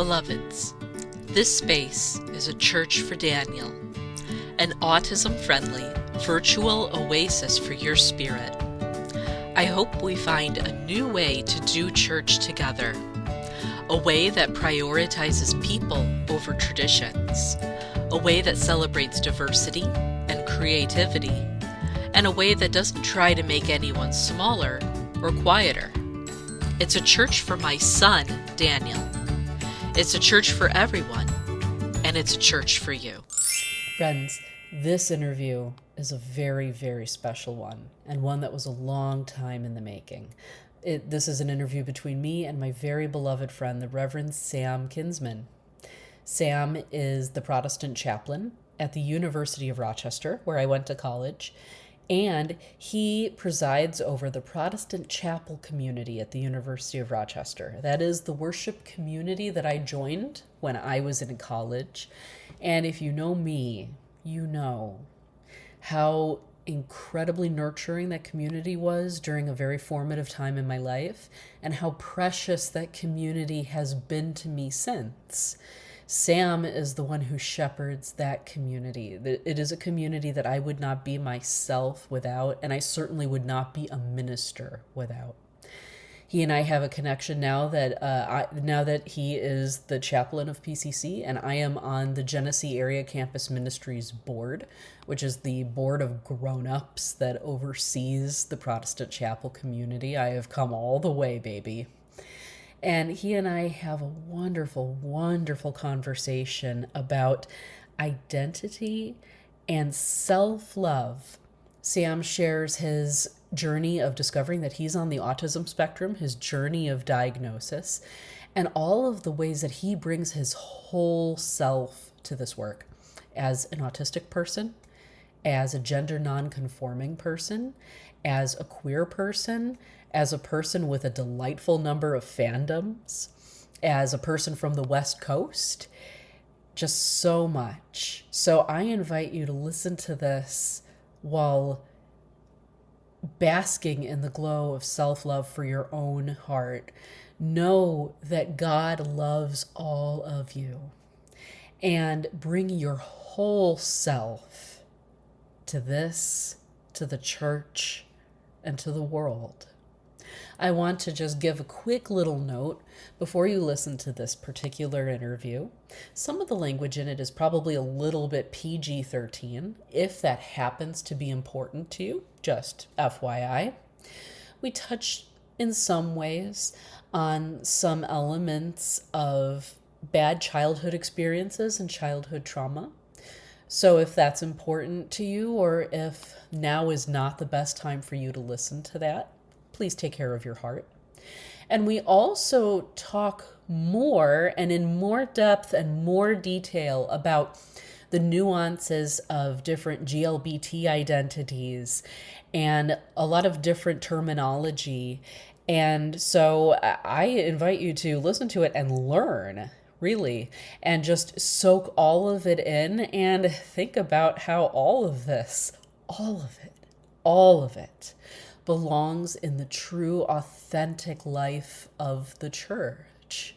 Beloveds, this space is a church for Daniel, an autism-friendly virtual oasis for your spirit. I hope we find a new way to do church together, a way that prioritizes people over traditions, a way that celebrates diversity and creativity, and a way that doesn't try to make anyone smaller or quieter. It's a church for my son, Daniel. It's a church for everyone, and it's a church for you. Friends, this interview is a very, very special one, and one that was a long time in the making. This is an interview between me and my very beloved friend, the Reverend Sam Kinsman. Sam is the Protestant chaplain at the University of Rochester, where I went to college, and he presides over the Protestant chapel community at the University of Rochester. That is the worship community that I joined when I was in college. And if you know me, you know how incredibly nurturing that community was during a very formative time in my life, and how precious that community has been to me since. Sam is the one who shepherds that community. It is a community that I would not be myself without, and I certainly would not be a minister without. He and I have a connection now that he is the chaplain of PCC, and I am on the Genesee Area Campus Ministries Board, which is the board of grown-ups that oversees the Protestant chapel community. I have come all the way, baby. And he and I have a wonderful, wonderful conversation about identity and self-love. Sam shares his journey of discovering that he's on the autism spectrum, his journey of diagnosis, and all of the ways that he brings his whole self to this work as an autistic person, as a gender non-conforming person, as a queer person, as a person with a delightful number of fandoms, as a person from the West Coast, just so much. So I invite you to listen to this while basking in the glow of self-love for your own heart. Know that God loves all of you, and bring your whole self to this, to the church, and to the world. I want to just give a quick little note before you listen to this particular interview. Some of the language in it is probably a little bit PG-13. If that happens to be important to you, just FYI. We touch in some ways on some elements of bad childhood experiences and childhood trauma. So if that's important to you, or if now is not the best time for you to listen to that, please take care of your heart. And we also talk more and in more depth and more detail about the nuances of different GLBT identities and a lot of different terminology. And so I invite you to listen to it and learn, really, and just soak all of it in and think about how all of it belongs in the true, authentic life of the church.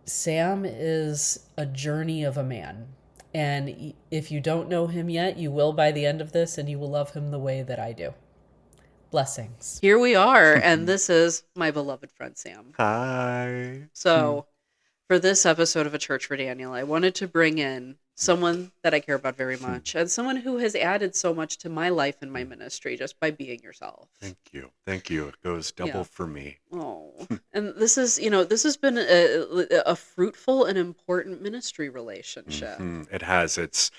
Sam is a journey of a man, and if you don't know him yet, you will by the end of this, and you will love him the way that I do. Blessings. Here we are, and this is my beloved friend Sam. Hi. So, for this episode of A Church for Daniel, I wanted to bring in someone that I care about very much, and someone who has added so much to my life and my ministry just by being yourself. Thank you. It goes double for me. Oh, and this has been a fruitful and important ministry relationship. It has. It's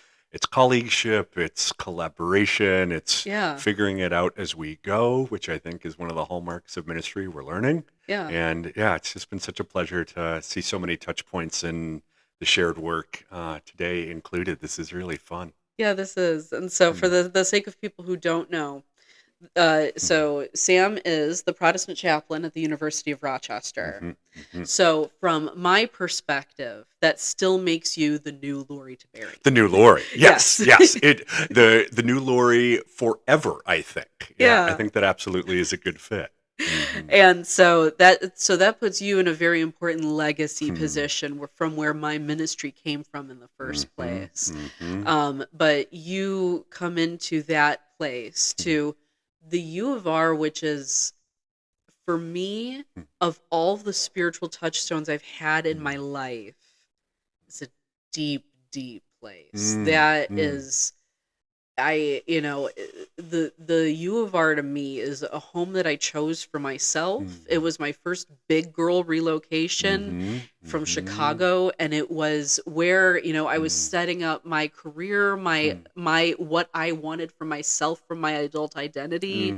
colleagueship, it's collaboration, it's figuring it out as we go, which I think is one of the hallmarks of ministry we're learning. Yeah. And it's just been such a pleasure to see so many touch points in the shared work today included. This is really fun. Yeah, this is. And so for the sake of people who don't know, so Sam is the Protestant chaplain at the University of Rochester. So from my perspective, that still makes you the new Lori to Barry. The new Lori. Yes. The new Lori forever, I think. Yeah. I think that absolutely is a good fit. And so that puts you in a very important legacy position from where my ministry came from in the first place. But you come into that place to the U of R, which is, for me, of all the spiritual touchstones I've had in my life, it's a deep, deep place. That is, the U of R to me is a home that I chose for myself. It was my first big girl relocation from Chicago, and it was where, I was setting up my career, my what I wanted for myself from my adult identity.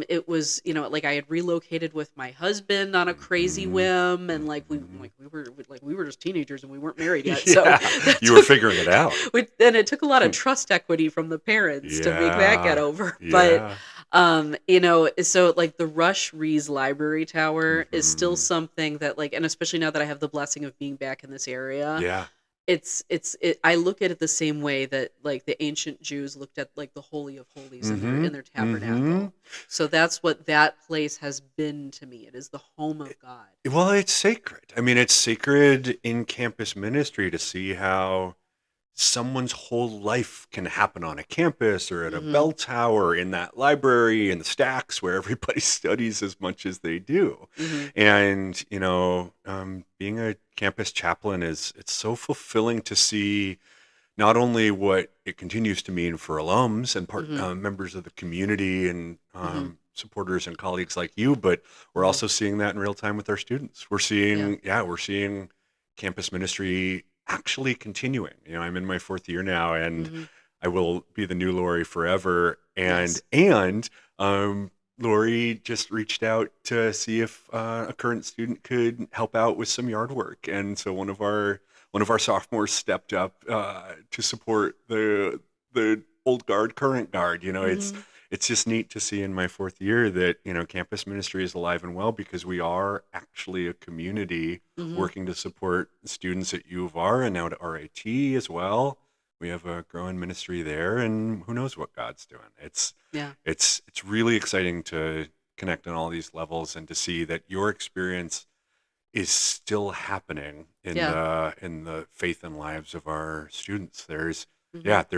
It was, like I had relocated with my husband on a crazy whim, and we were just teenagers and we weren't married yet. Yeah, So you were figuring it out. And it took a lot of trust equity from the parents to make that get over. Yeah. But so like the Rush Rees Library Tower is still something that, like, and especially now that I have the blessing of being back in this area. Yeah. I look at it the same way that, like, the ancient Jews looked at, like, the Holy of Holies in their tabernacle. So that's what that place has been to me. It is the home of God. Well, it's sacred. I mean, it's sacred in campus ministry to see how someone's whole life can happen on a campus or at a bell tower, in that library, in the stacks where everybody studies as much as they do. And, being a campus chaplain it's so fulfilling to see not only what it continues to mean for alums and members of the community and supporters and colleagues like you, but we're also seeing that in real time with our students. We're seeing campus ministry actually continuing. I'm in my 4th year now, and I will be the new Lori forever. And Lori just reached out to see if a current student could help out with some yard work, and so one of our sophomores stepped up to support the old guard, current guard. It's just neat to see in my 4th year that campus ministry is alive and well, because we are actually a community working to support students at U of R and now to RAT as well. We have a growing ministry there, and who knows what God's doing. It's really exciting to connect on all these levels and to see that your experience is still happening in the faith and lives of our students. There's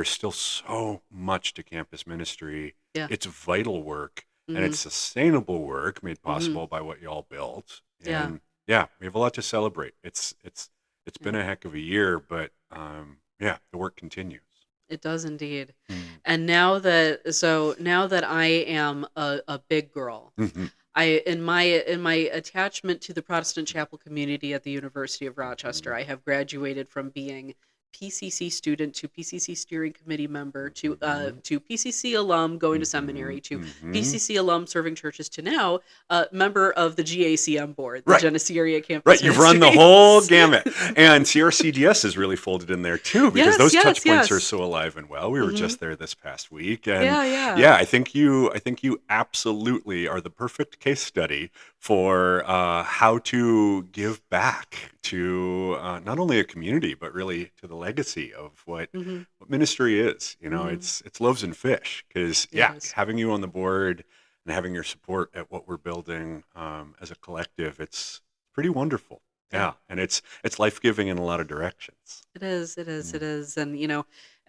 still so much to campus ministry. It's vital work, and it's sustainable work made possible by what y'all built. And we have a lot to celebrate. It's been a heck of a year, but the work continues. It does indeed. And now that I am a big girl, in my attachment to the Protestant chapel community at the University of Rochester, I have graduated from being PCC student to PCC steering committee member to PCC alum going to seminary to PCC alum serving churches to now member of the GACM board, the Genesee Area Campus. Right, you've run the whole gamut, and CRCDS is really folded in there too, because those touch points are so alive and well. We were just there this past week, and I think you absolutely are the perfect case study for how to give back to not only a community but really to the legacy of what ministry is. It's loaves and fish, because having you on the board and having your support at what we're building as a collective, it's pretty wonderful. And it's life-giving in a lot of directions. It is,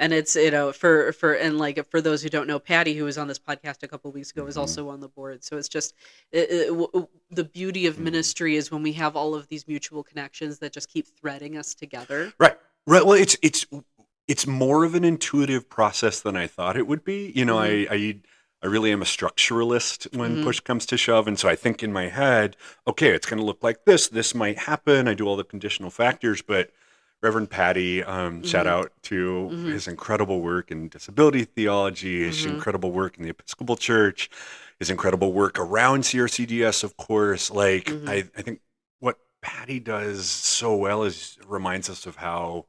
and it's, for those who don't know, Patty, who was on this podcast a couple of weeks ago, is also on the board. So it's just the beauty of ministry is when we have all of these mutual connections that just keep threading us together. Right. Well, it's more of an intuitive process than I thought it would be. I really am a structuralist when push comes to shove. And so I think in my head, okay, it's going to look like this. This might happen. I do all the conditional factors. But Reverend Patty, shout out to his incredible work in disability theology, his incredible work in the Episcopal Church, his incredible work around CRCDS, of course. I think what Patty does so well is reminds us of how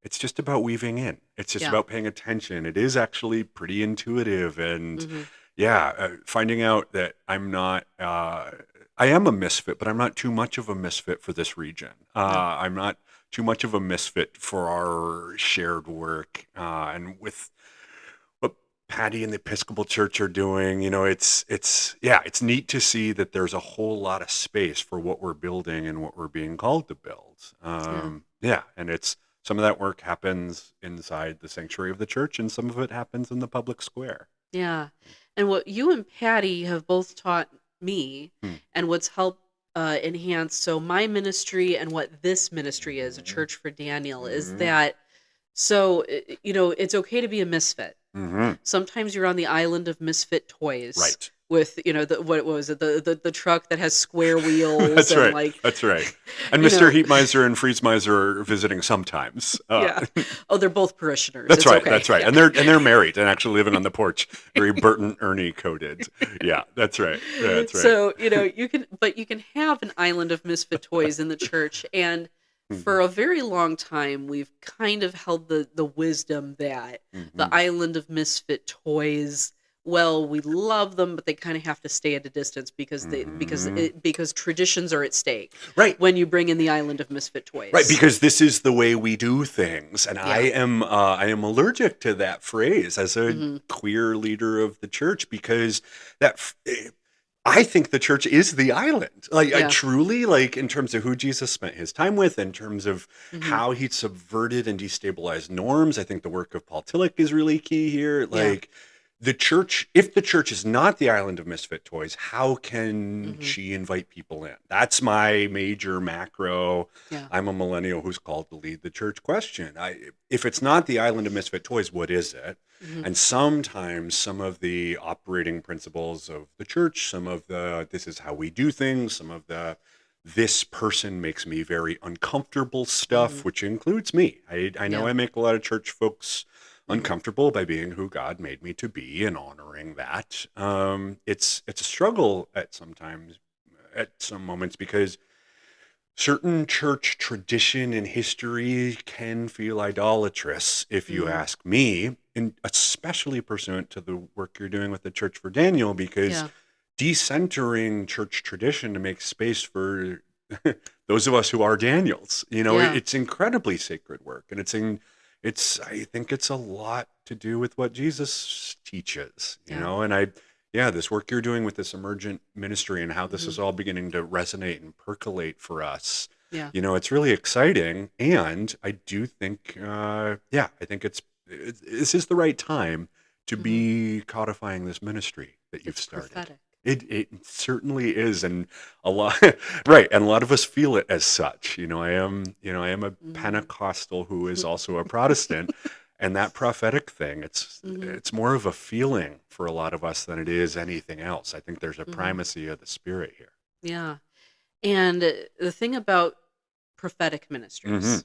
it's just about weaving in. It's just about paying attention. It is actually pretty intuitive. And finding out that I'm not, I am a misfit, but I'm not too much of a misfit for this region. I'm not too much of a misfit for our shared work. And with what Patty and the Episcopal Church are doing. It's neat to see that there's a whole lot of space for what we're building and what we're being called to build. Yeah. And it's some of that work happens inside the sanctuary of the church, and some of it happens in the public square. Yeah. And what you and Patty have both taught me, Hmm. and what's helped enhance so my ministry and what this ministry is, a Mhm. church for Daniel, is Mhm. that it's okay to be a misfit. Mm-hmm. Sometimes you're on the island of misfit toys Right. with, what was it, the truck that has square wheels That's and right. like, That's right. And you Mr. know, Heat Miser and Freeze Miser are visiting sometimes. yeah. Oh, they're both parishioners. That's It's right. okay. That's right. Yeah. And they're married and actually living on the porch, very Bert and Ernie coded. Yeah, that's right. That's right. So, you can have an island of misfit toys in the church. And for a very long time, we've kind of held the wisdom that the Mhm. island of misfit toys, well, we love them, but they kind of have to stay at a distance because Mhm. because traditions are at stake Right. when you bring in the island of misfit toys. Right, because this is the way we do things, and Yeah. I am allergic to that phrase as a Mhm. queer leader of the church, because I think the church is the island. Like, I Yeah. truly, like, in terms of who Jesus spent his time with, in terms of Mhm. how he subverted and destabilized norms. I think the work of Paul Tillich is really key here. Yeah. Like, the church, if the church is not the island of misfit toys, how can Mhm. she invite people in? That's my major macro. Yeah. I'm a millennial who's called to lead the church question. If it's not the island of misfit toys, what is it? Mhm. And sometimes some of the operating principles of the church, some of the this is how we do things, some of the this person makes me very uncomfortable stuff, Mhm. which includes me. I know Yeah. I make a lot of church folks Mhm. uncomfortable by being who God made me to be and honoring that. It's a struggle at some moments, because certain church tradition and history can feel idolatrous, if you Mhm. ask me, and especially pursuant to the work you're doing with the Church for Daniel, because Yeah. decentering church tradition to make space for those of us who are Daniels, Yeah. it's incredibly sacred work, and I think it's a lot to do with what Jesus teaches, Yeah. and this work you're doing with this emergent ministry and how this Mhm. is all beginning to resonate and percolate for us. Yeah. It's really exciting, and I do think, I think this is the right time to Mhm. be codifying this ministry that you've It's started. prophetic. It certainly is, and a lot right, and a lot of us feel it as such. I am a Mhm. Pentecostal who is also a Protestant, and that prophetic thing, Mhm. it's more of a feeling for a lot of us than it is anything else. I think there's a Mhm. primacy of the Spirit here. Yeah. And the thing about prophetic Hmm. ministries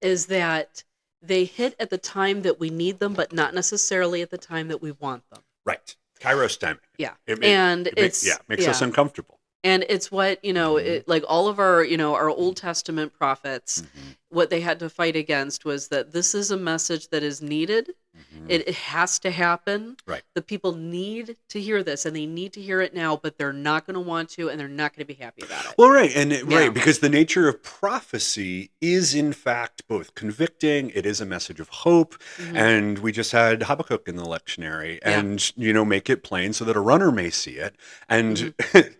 is that they hit at the time that we need them, but not necessarily at the time that we want them. Right, Kairos timing. Yeah. It, And makes us uncomfortable. And it's what, Mhm. like all of our Old Testament prophets, Mhm. what they had to fight against was that this is a message that is needed. Mhm. It has to happen. Right. The people need to hear this, and they need to hear it now, but they're not going to want to, and they're not going to be happy about it. Well, right, Yeah. because the nature of prophecy is, in fact, both convicting. It is a message of hope, Mhm. and we just had Habakkuk in the lectionary, Yeah. and make it plain so that a runner may see it. And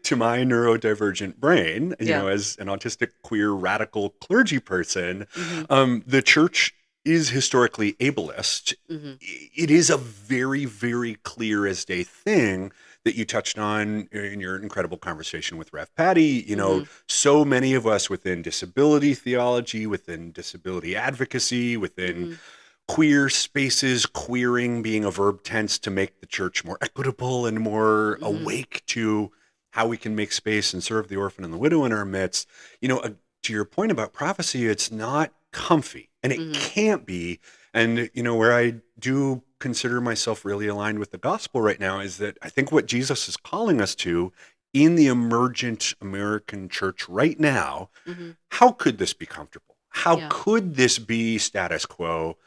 to my neurodivergent brain, Yeah. as an autistic, queer, radical clergy person, Mhm. the church is historically ableist. Mhm. It is a very, very clear as day thing that you touched on in your incredible conversation with Rev. Patty. Mhm. So many of us within disability theology, within disability advocacy, within Mhm. queer spaces, queering being a verb tense to make the church more equitable and more Mhm. awake to how we can make space and serve the orphan and the widow in our midst. To your point about prophecy, it's not comfy, and it Mhm. can't be. And, where I do consider myself really aligned with the gospel right now is that I think what Jesus is calling us to in the emergent American church right now, Mhm. how could this be comfortable? How Yeah. could this be status quo?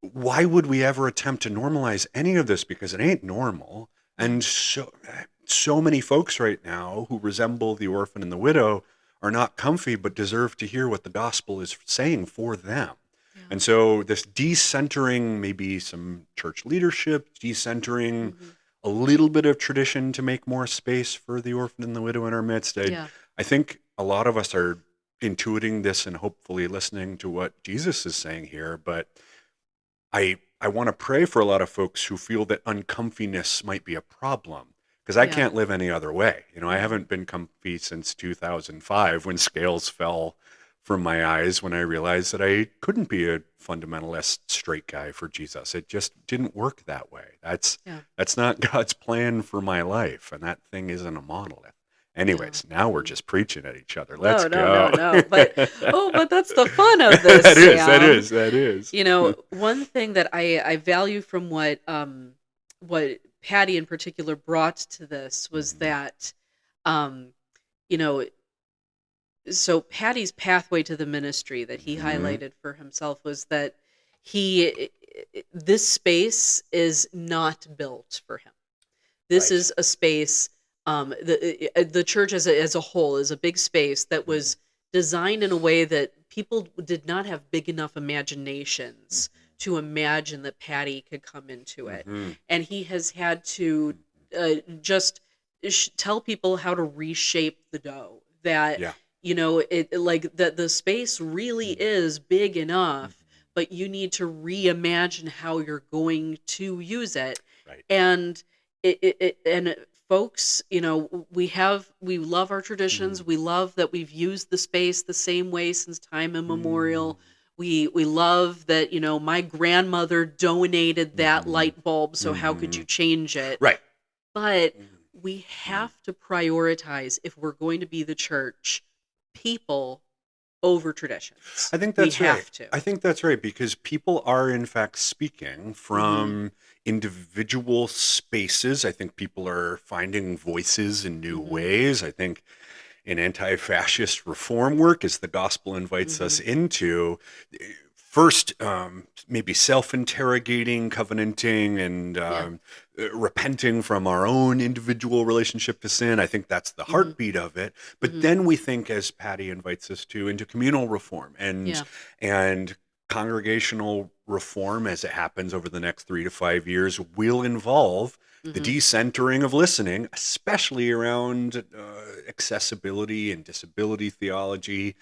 Why would we ever attempt to normalize any of this? Because it ain't normal. And so many folks right now who resemble the orphan and the widow are not comfy, but deserve to hear what the gospel is saying for them. Yeah. And so this decentering maybe some church leadership, decentering Hmm. a little bit of tradition to make more space for the orphan and the widow in our midst. Yeah. I think a lot of us are intuiting this and hopefully listening to what Jesus is saying here, but I want to pray for a lot of folks who feel that uncomfiness might be a problem because I Yeah. can't live any other way. I Hmm. haven't been comfy since 2005 when scales fell from my eyes when I realized that I couldn't be a fundamentalist straight guy for Jesus. It just didn't work that way. Yeah. That's not God's plan for my life, and that thing isn't a monolith. Yeah. Anyways, now we're Hmm. just preaching at each other. Let's No, no, no, go. no. But that's the fun of this, That is, that Sam. is, that is. One thing that I value from what Patty in particular brought to this was Mhm. that um you know so Patty's pathway to the ministry that he Mhm. highlighted for himself was that he this space is not built for him. This Right. is a space, the church as a whole is a big space that Mhm. was designed in a way that people did not have big enough imaginations to imagine that Patty could come into it. Mhm. And he has had to Mhm. just tell people how to reshape the dough. That, Yeah. like that the space really Mhm. is big Mhm. enough, but you need to reimagine how you're going to use it. Right. And folks, we love our traditions. Mhm. We love that we've used the space the same way since time Mm. immemorial. We love that, my grandmother donated that Mhm. light bulb, so how could you Mhm. change it? Right. But Mhm. we Mhm. have to prioritize, if we're going to be the church, people over traditions. I think We that's right. have to. I think that's right because people are in fact speaking Mhm. from individual spaces. I think people are finding voices in new Mhm. ways. I think in anti-fascist reform work, as the gospel invites us Mhm. into, first maybe self-interrogating, covenanting, and Yeah. repenting from our own individual relationship to sin. I think that's the Mhm. heartbeat of it. But Mhm. then we think, as Patty invites us to, into communal reform and Yeah. and congregational reform as it happens over the next 3 to 5 years will involve the Mhm. decentering of listening, especially around accessibility and disability theology,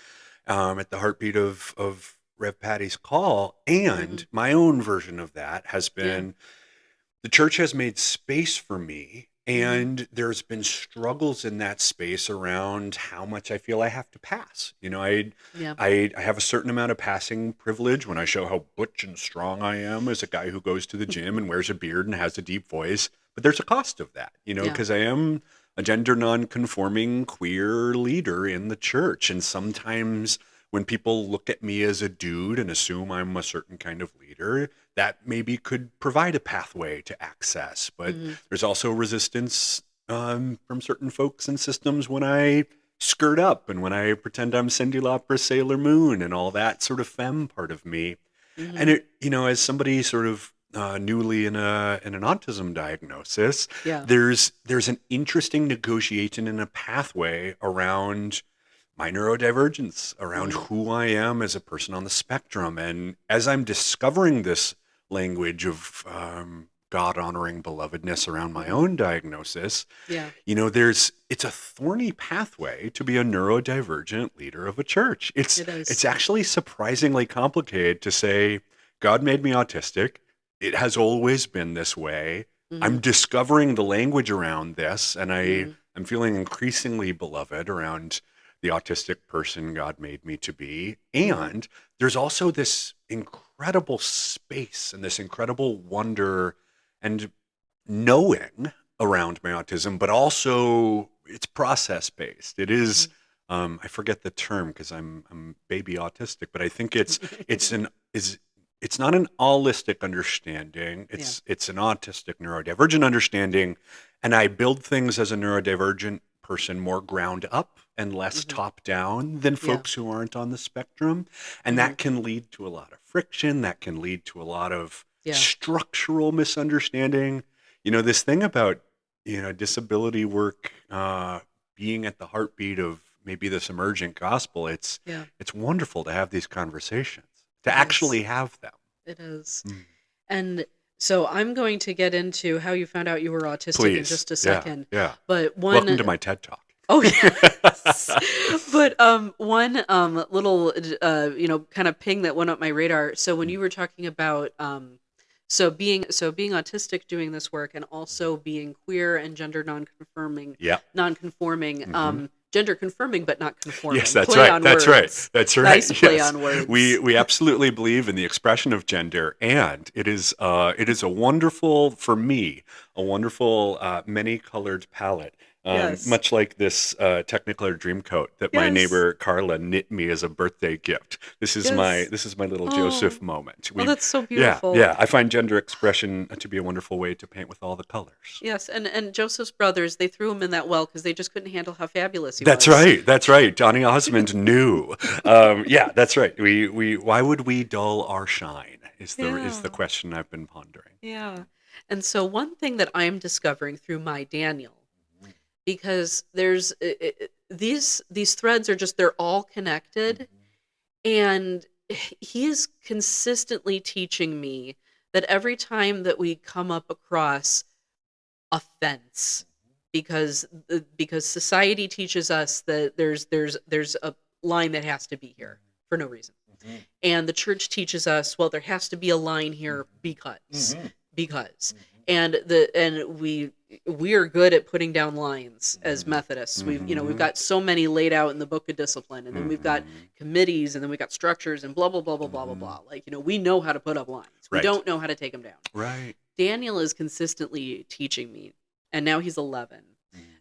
at the heartbeat of Rev Patty's call. And Mhm. my own version of that has Yeah. been the church has made space for me. Mhm. And there's been struggles in that space around how much I feel I have to pass. Yeah. I have a certain amount of passing privilege when I show how butch and strong I am as a guy who goes to the gym and wears a beard and has a deep voice. But there's a cost of that, Yeah. because I am a gender non-conforming queer leader in the church. And sometimes when people look at me as a dude and assume I'm a certain kind of leader, that maybe could provide a pathway to access. But Mhm. there's also resistance from certain folks and systems when I skirt up and when I pretend I'm Cyndi Lauper, Sailor Moon, and all that sort of femme part of me. And Mhm. it, as somebody sort of newly in an autism diagnosis, Yeah. there's an interesting negotiation and a pathway around my neurodivergence, around Mhm. who I am as a person on the spectrum. And as I'm discovering this language of God honoring belovedness around my Mhm. own diagnosis, Yeah. it's a thorny pathway to be a neurodivergent leader of a church. It's It is. it's actually surprisingly complicated to say God made me autistic. It has always been this way. I'm Mhm. discovering the language around this, and Mhm. I'm feeling increasingly beloved around the autistic person God made me to be. Mhm. And there's also this incredible space and this incredible wonder and knowing around my autism, but also it's process based. It is, Mhm. I forget the term because I'm baby autistic, but I think it's an is it's not an allistic understanding. Yeah. It's an autistic neurodivergent understanding, and I build things as a neurodivergent person more ground up and less Mhm. top down than Yeah. folks who aren't on the spectrum, and Mhm. that can lead to a lot of friction. That can lead to a lot of Yeah. structural misunderstanding. This thing about, disability work being at the heartbeat of maybe this emergent gospel, it's Yeah. it's wonderful to have these conversations. to It is. actually have them. It is. Mm. And so I'm going to get into how you found out you were autistic in Please. just a Yeah. second. Yeah. But Welcome to my TED Talk. Oh yes. But one little kind of ping that went up my radar. So when you were talking about being autistic doing this work and also being queer and gender non-conforming, Yeah. gender confirming but not conforming. Yes, that's play right. on That's words. right. That's right. Nice play Yes. on words. We absolutely believe in the expression of gender, and it is a wonderful, for me, a wonderful many-colored palette. Yes. Much like this Technicolor dream coat that my Yes. neighbor Carla knit me as a birthday gift. This is Yes. my little Joseph moment. Oh, that's so Yeah, beautiful. yeah. I find gender expression to be a wonderful way to paint with all the colors. Yes, and Joseph's brothers, they threw him in that well because they just couldn't handle how fabulous he That's was. right. That's right. Donny Osmond knew. Yeah, that's right. We why would we dull our shine is the Yeah. question I've been pondering. Yeah. And so one thing that I'm discovering through my Daniel, because there's these threads are just they're all connected, and he is consistently teaching me that every time that we come up across offense, because society teaches us that there's a line that has to be here for no reason, and the church teaches us, well, there has to be a line here because and we are good at putting down lines as Methodists. We've got so many laid out in the Book of Discipline, and then we've got committees, and then we've got structures, and blah blah blah blah blah blah blah. Like, we know how to put up lines. We Right. don't know how to take them down. Right. Daniel is consistently teaching me, and now he's 11,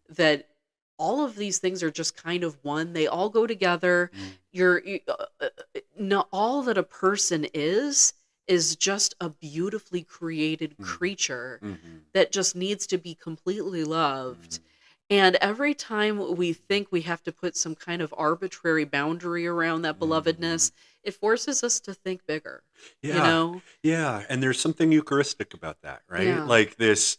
that all of these things are just kind of one. They all go together. No, all that a person is just a beautifully created creature that just needs to be completely loved. And every time we think we have to put some kind of arbitrary boundary around that belovedness, it forces us to think bigger. Yeah. Yeah, and there's something Eucharistic about that, right? Yeah. Like this,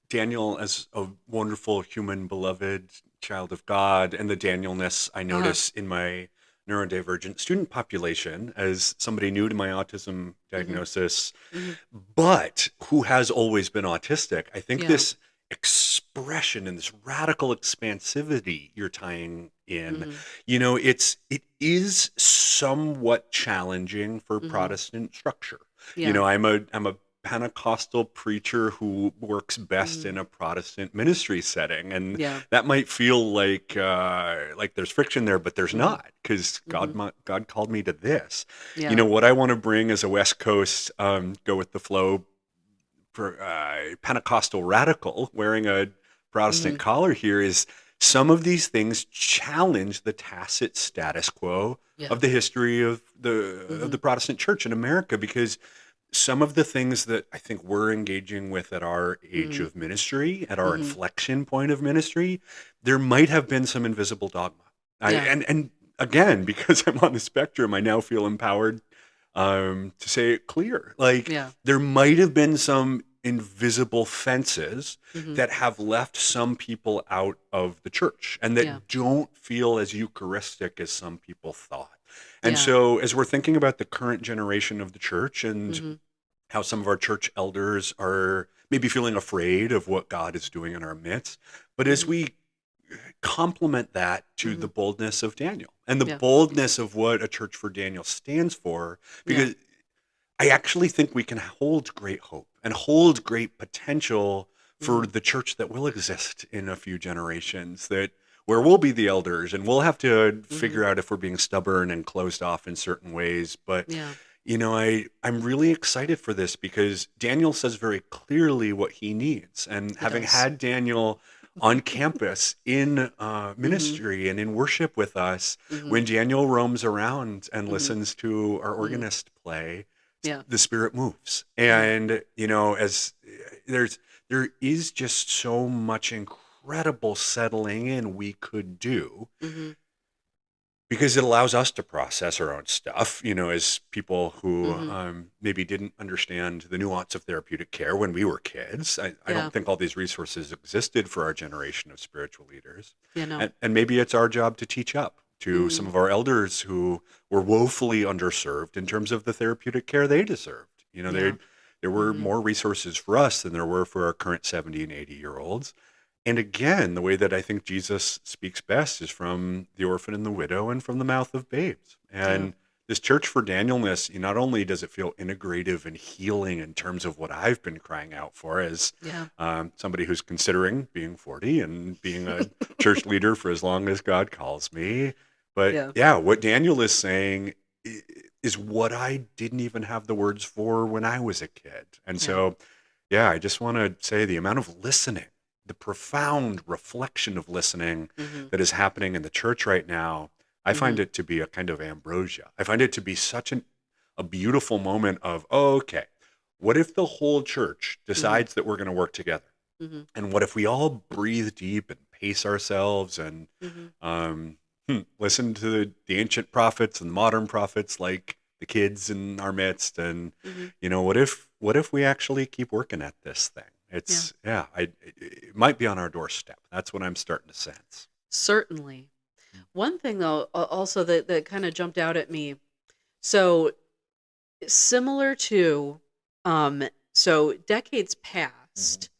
Daniel as a wonderful human beloved child of God, and the Danielness I notice in my neurodivergent student population as somebody new to my autism diagnosis, but who has always been autistic. I think this expression and this radical expansivity you're tying in, it is somewhat challenging for Protestant structure. Yeah. I'm a Pentecostal preacher who works best in a Protestant ministry setting, and that might feel like there's friction there, but there's not, because God called me to this. Yeah. What I want to bring as a West Coast go with the flow Pentecostal radical wearing a Protestant collar here is some of these things challenge the tacit status quo of the history of the Protestant church in America, because some of the things that I think we're engaging with at our age of ministry, at our inflection point of ministry, there might have been some invisible dogma. And again, because I'm on the spectrum, I now feel empowered to say it clear. There might have been some invisible fences that have left some people out of the church and that don't feel as Eucharistic as some people thought. And so as we're thinking about the current generation of the church and how some of our church elders are maybe feeling afraid of what God is doing in our midst, but as we complement that to the boldness of Daniel and the boldness of what a Church for Daniel stands for, because I actually think we can hold great hope and hold great potential for the church that will exist in a few generations, where we'll be the elders and we'll have to figure out if we're being stubborn and closed off in certain ways. But, I'm really excited for this because Daniel says very clearly what he needs. And having had Daniel on campus in ministry and in worship with us, when Daniel roams around and listens to our organist play, the Spirit moves. And, as there is just so much incredible settling in we could do, because it allows us to process our own stuff, as people who maybe didn't understand the nuance of therapeutic care when we were kids. I don't think all these resources existed for our generation of spiritual leaders. And maybe it's our job to teach up to some of our elders who were woefully underserved in terms of the therapeutic care they deserved. You know, Yeah. there were more resources for us than there were for our current 70 and 80-year-olds. And again, the way that I think Jesus speaks best is from the orphan and the widow and from the mouth of babes. Yeah. And this church for Danielness, not only does it feel integrative and healing in terms of what I've been crying out for as Yeah. somebody who's considering being 40 and being a church leader for as long as God calls me. But Yeah. yeah, what Daniel is saying is what I didn't even have the words for when I was a kid. And so, yeah, I just want to say the amount of listening, the profound reflection of listening that is happening in the church right now, I find it to be a kind of ambrosia. I find it to be such a beautiful moment of, oh, okay, what if the whole church decides that we're going to work together? And what if we all breathe deep and pace ourselves and listen to the ancient prophets and modern prophets like the kids in our midst? And what if we actually keep working at this thing? It's it might be on our doorstep. That's what I'm starting to sense. Certainly. One thing though, also that kind of jumped out at me. So similar to, so decades past,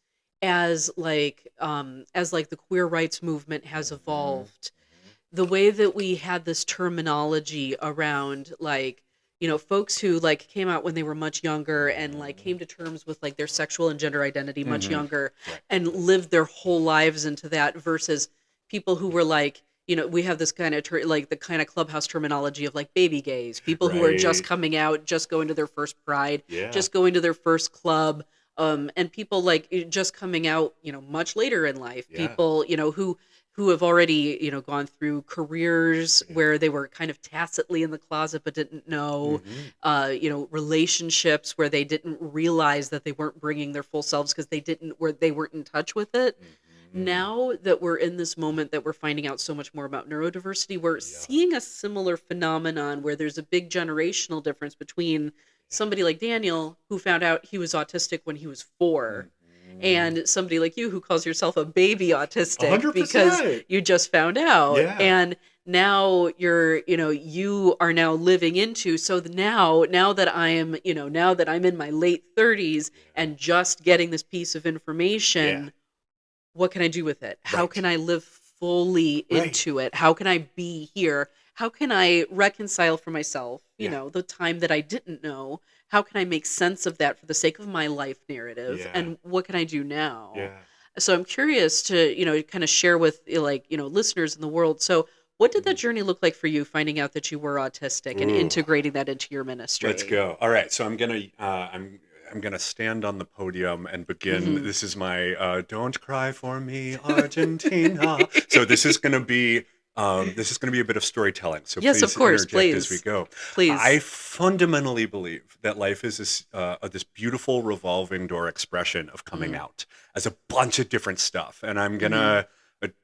as like the queer rights movement has evolved, the way that we had this terminology around like, folks who like came out when they were much younger and like came to terms with like their sexual and gender identity much younger and lived their whole lives into that versus people who were like, we have this kind of like the kind of clubhouse terminology of like baby gays, people who are just coming out, just going to their first pride, just going to their first club, and people like just coming out, much later in life, people, who have already, gone through careers where they were kind of tacitly in the closet but didn't know, relationships where they didn't realize that they weren't bringing their full selves because they weren't in touch with it. Now that we're in this moment that we're finding out so much more about neurodiversity, we're seeing a similar phenomenon where there's a big generational difference between somebody like Daniel, who found out he was autistic when he was 4, and somebody like you who calls yourself a baby autistic 100%. because you just found out. Yeah. And now you are now living into, so now that I am, now that I'm in my late 30s and just getting this piece of information, what can I do with it? How can I live fully into it? How can I be here? How can I reconcile for myself, the time that I didn't know? How can I make sense of that for the sake of my life narrative? And what can I do now? So I'm curious to, kind of share with listeners in the world. So what did that journey look like for you, finding out that you were autistic and integrating that into your ministry? Let's go. All right. So I'm gonna stand on the podium and begin. This is my "Don't Cry for Me, Argentina." So this is gonna be a bit of storytelling. So yes, please of course, interject please. as we go. Please. I fundamentally believe that life is this beautiful revolving door expression of coming out as a bunch of different stuff, and I'm gonna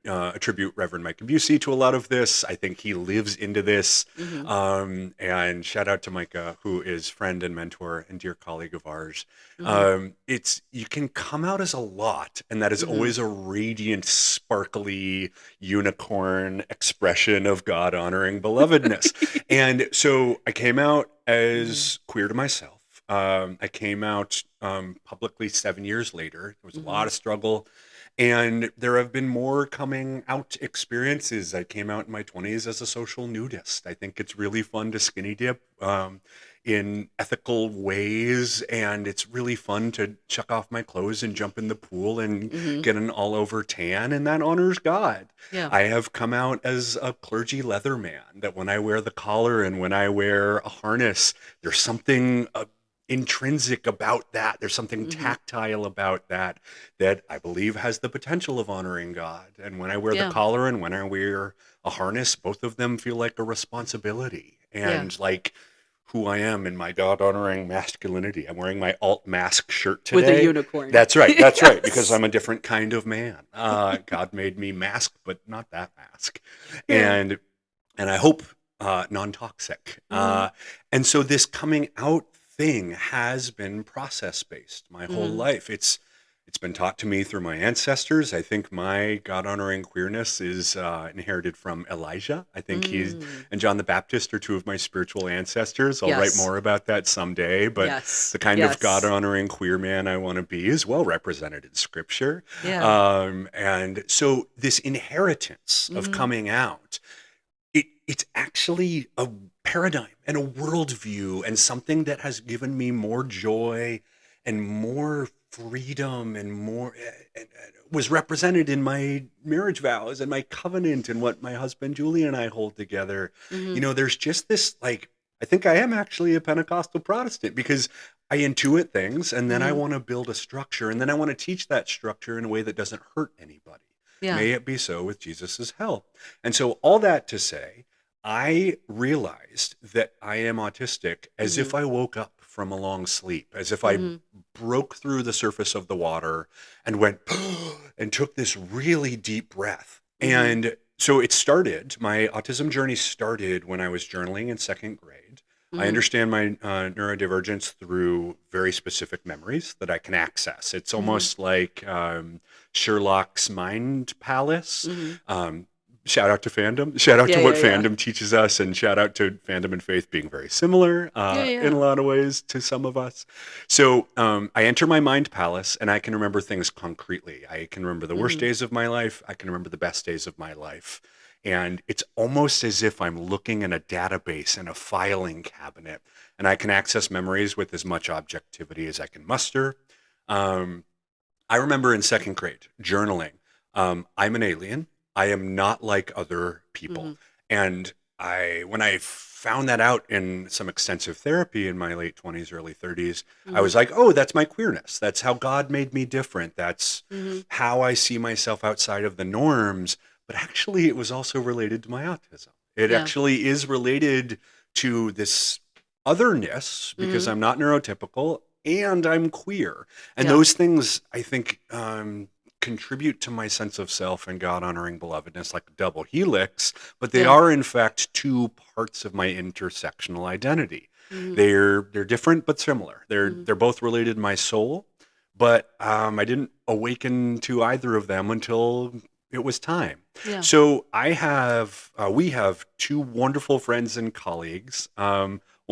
attribute Reverend Mike Busey to a lot of this. I think he lives into this. And shout out to Micah, who is friend and mentor and dear colleague of ours. You can come out as a lot, and that is always a radiant, sparkly unicorn expression of God honoring belovedness. And so I came out as queer to myself. I came out publicly 7 years later. There was a lot of struggle. And there have been more coming out experiences. I came out in my 20s as a social nudist. I think it's really fun to skinny dip in ethical ways. And it's really fun to chuck off my clothes and jump in the pool and get an all over tan. And that honors God. Yeah. I have come out as a clergy leather man, that when I wear the collar and when I wear a harness, there's something intrinsic about that. There's something tactile about that I believe has the potential of honoring God. And when I wear the collar and when I wear a harness, both of them feel like a responsibility and like who I am in my God honoring masculinity. I'm wearing my alt mask shirt today. With a unicorn. That's right. That's right. Because I'm a different kind of man. God made me mask, but not that mask. And I hope non-toxic. And so this coming out thing has been process based my whole life. It's It's been taught to me through my ancestors. I think my God-honoring queerness is inherited from Elijah. I think he's Mm. and John the Baptist are two of my spiritual ancestors. I'll write Yes. more about that someday, but Yes. the kind of Yes. God-honoring queer man I want to be is well represented in Scripture. Yeah. And so this inheritance of Mm-hmm. coming out, it's actually a paradigm and a worldview and something that has given me more joy and more freedom and more was represented in my marriage vows and my covenant and what my husband Julie and I hold together. Mm-hmm. There's just this like I think I am actually a Pentecostal Protestant because I intuit things and then I Mm-hmm. want to build a structure and then I want to teach that structure in a way that doesn't hurt anybody. Yeah. May it be so with Jesus's help. And so all that to say, I realized that I am autistic as Mm-hmm. if I woke up from a long sleep, as if I Mm-hmm. broke through the surface of the water and went and took this really deep breath. Mm-hmm. And so it started, my autism journey started when I was journaling in second grade. I Mm-hmm. understand my neurodivergence through very specific memories that I can access. It's Mm-hmm. almost like Sherlock's Mind Palace. Mm-hmm. Shout out to fandom. Shout out Yeah. to Yeah. what Yeah. fandom teaches us, and shout out to fandom and faith being very similar Yeah. in Yeah. a lot of ways to some of us. So I enter my mind palace, and I can remember things concretely. I can remember the worst Mm-hmm. days of my life. I can remember the best days of my life. And it's almost as if I'm looking in a database in a filing cabinet, and I can access memories with as much objectivity as I can muster. Um, I remember in second grade journaling. I'm an alien. I am not like other Mm-hmm. people. And when I found that out in some extensive therapy in my late 20s, early 30s, I Mm-hmm. was like, oh, that's my queerness. That's how God made me different. That's Mm-hmm. how I see myself outside of the norms. But actually, it was also related to my autism. It Yeah. actually is related to this otherness because Mm-hmm. I'm not neurotypical and I'm queer. And Yeah. those things, I think, contribute to my sense of self and God honoring belovedness like a double helix, but they Yeah. are in fact two parts of my intersectional identity. Mm-hmm. They're different but similar. Mm-hmm. They're both related to my soul, but I didn't awaken to either of them until it was time. Yeah. So we have two wonderful friends and colleagues.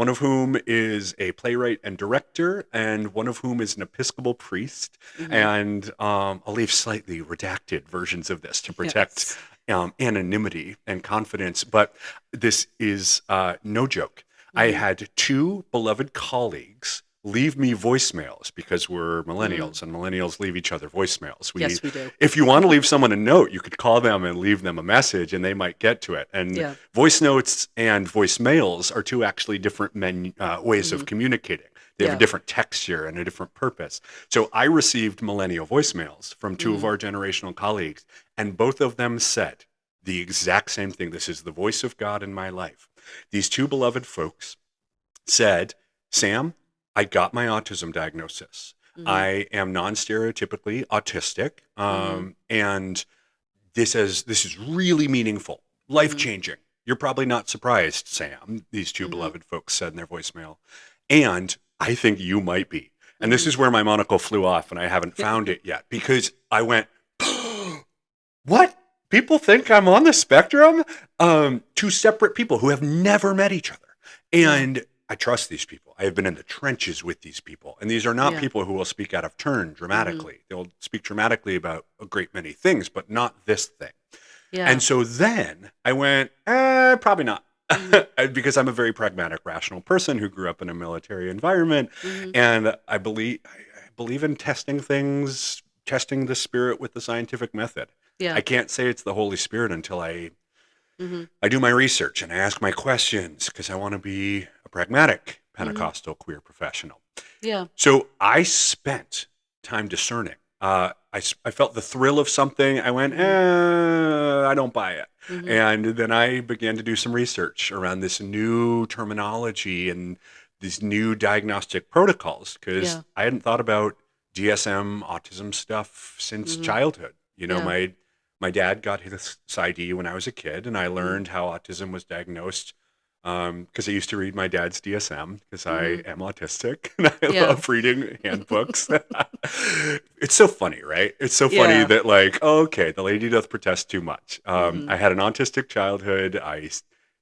One of whom is a playwright and director, and one of whom is an Episcopal priest. Mm-hmm. And I'll leave slightly redacted versions of this to protect Yes. anonymity and confidence. But this is no joke. I Mm-hmm. had two beloved colleagues leave me voicemails because we're Mm-hmm. millennials and millennials leave each other voicemails. Yes, we do. If you want to leave someone a note, you could call them and leave them a message and they might get to it. And Yeah. voice notes and voicemails are two actually different ways Mm-hmm. of communicating. They have Yeah. a different texture and a different purpose. So I received millennial voicemails from two of Mm-hmm. our generational colleagues, and both of them said the exact same thing. This is the voice of God in my life. These two beloved folks said, Sam, I got my autism diagnosis. Mm-hmm. I am non-stereotypically autistic, Mm-hmm. and this is really meaningful, Mm-hmm. life-changing. You're probably not surprised, Sam, these two Mm-hmm. beloved folks said in their voicemail. And I think you might be. And this Mm-hmm. is where my monocle flew off, and I haven't found it yet because I went, what? People think I'm on the spectrum? Two separate people who have never met each other. And I trust these people. I have been in the trenches with these people. And these are not Yeah. people who will speak out of turn dramatically. They'll speak dramatically about a great many things, but not this thing. Yeah. And so then I went, probably not. Mm-hmm. Because I'm a very pragmatic, rational person who grew up in a military environment. Mm-hmm. And I believe in testing things, testing the spirit with the scientific method. Yeah. I can't say it's the Holy Spirit until Mm-hmm. I do my research and I ask my questions because I want to be a pragmatic Pentecostal queer professional. Yeah. So I spent time discerning. I felt the thrill of something. I went, I don't buy it. Mm-hmm. And then I began to do some research around this new terminology and these new diagnostic protocols because Yeah. I hadn't thought about DSM autism stuff since Mm-hmm. childhood. Yeah. My dad got his ID when I was a kid, and I learned how autism was diagnosed because I used to read my dad's DSM because I Mm-hmm. am autistic and I Yeah. love reading handbooks. It's so funny, right? It's so funny Yeah. that like, oh, okay, the lady doth protest too much. Mm-hmm. I had an autistic childhood. I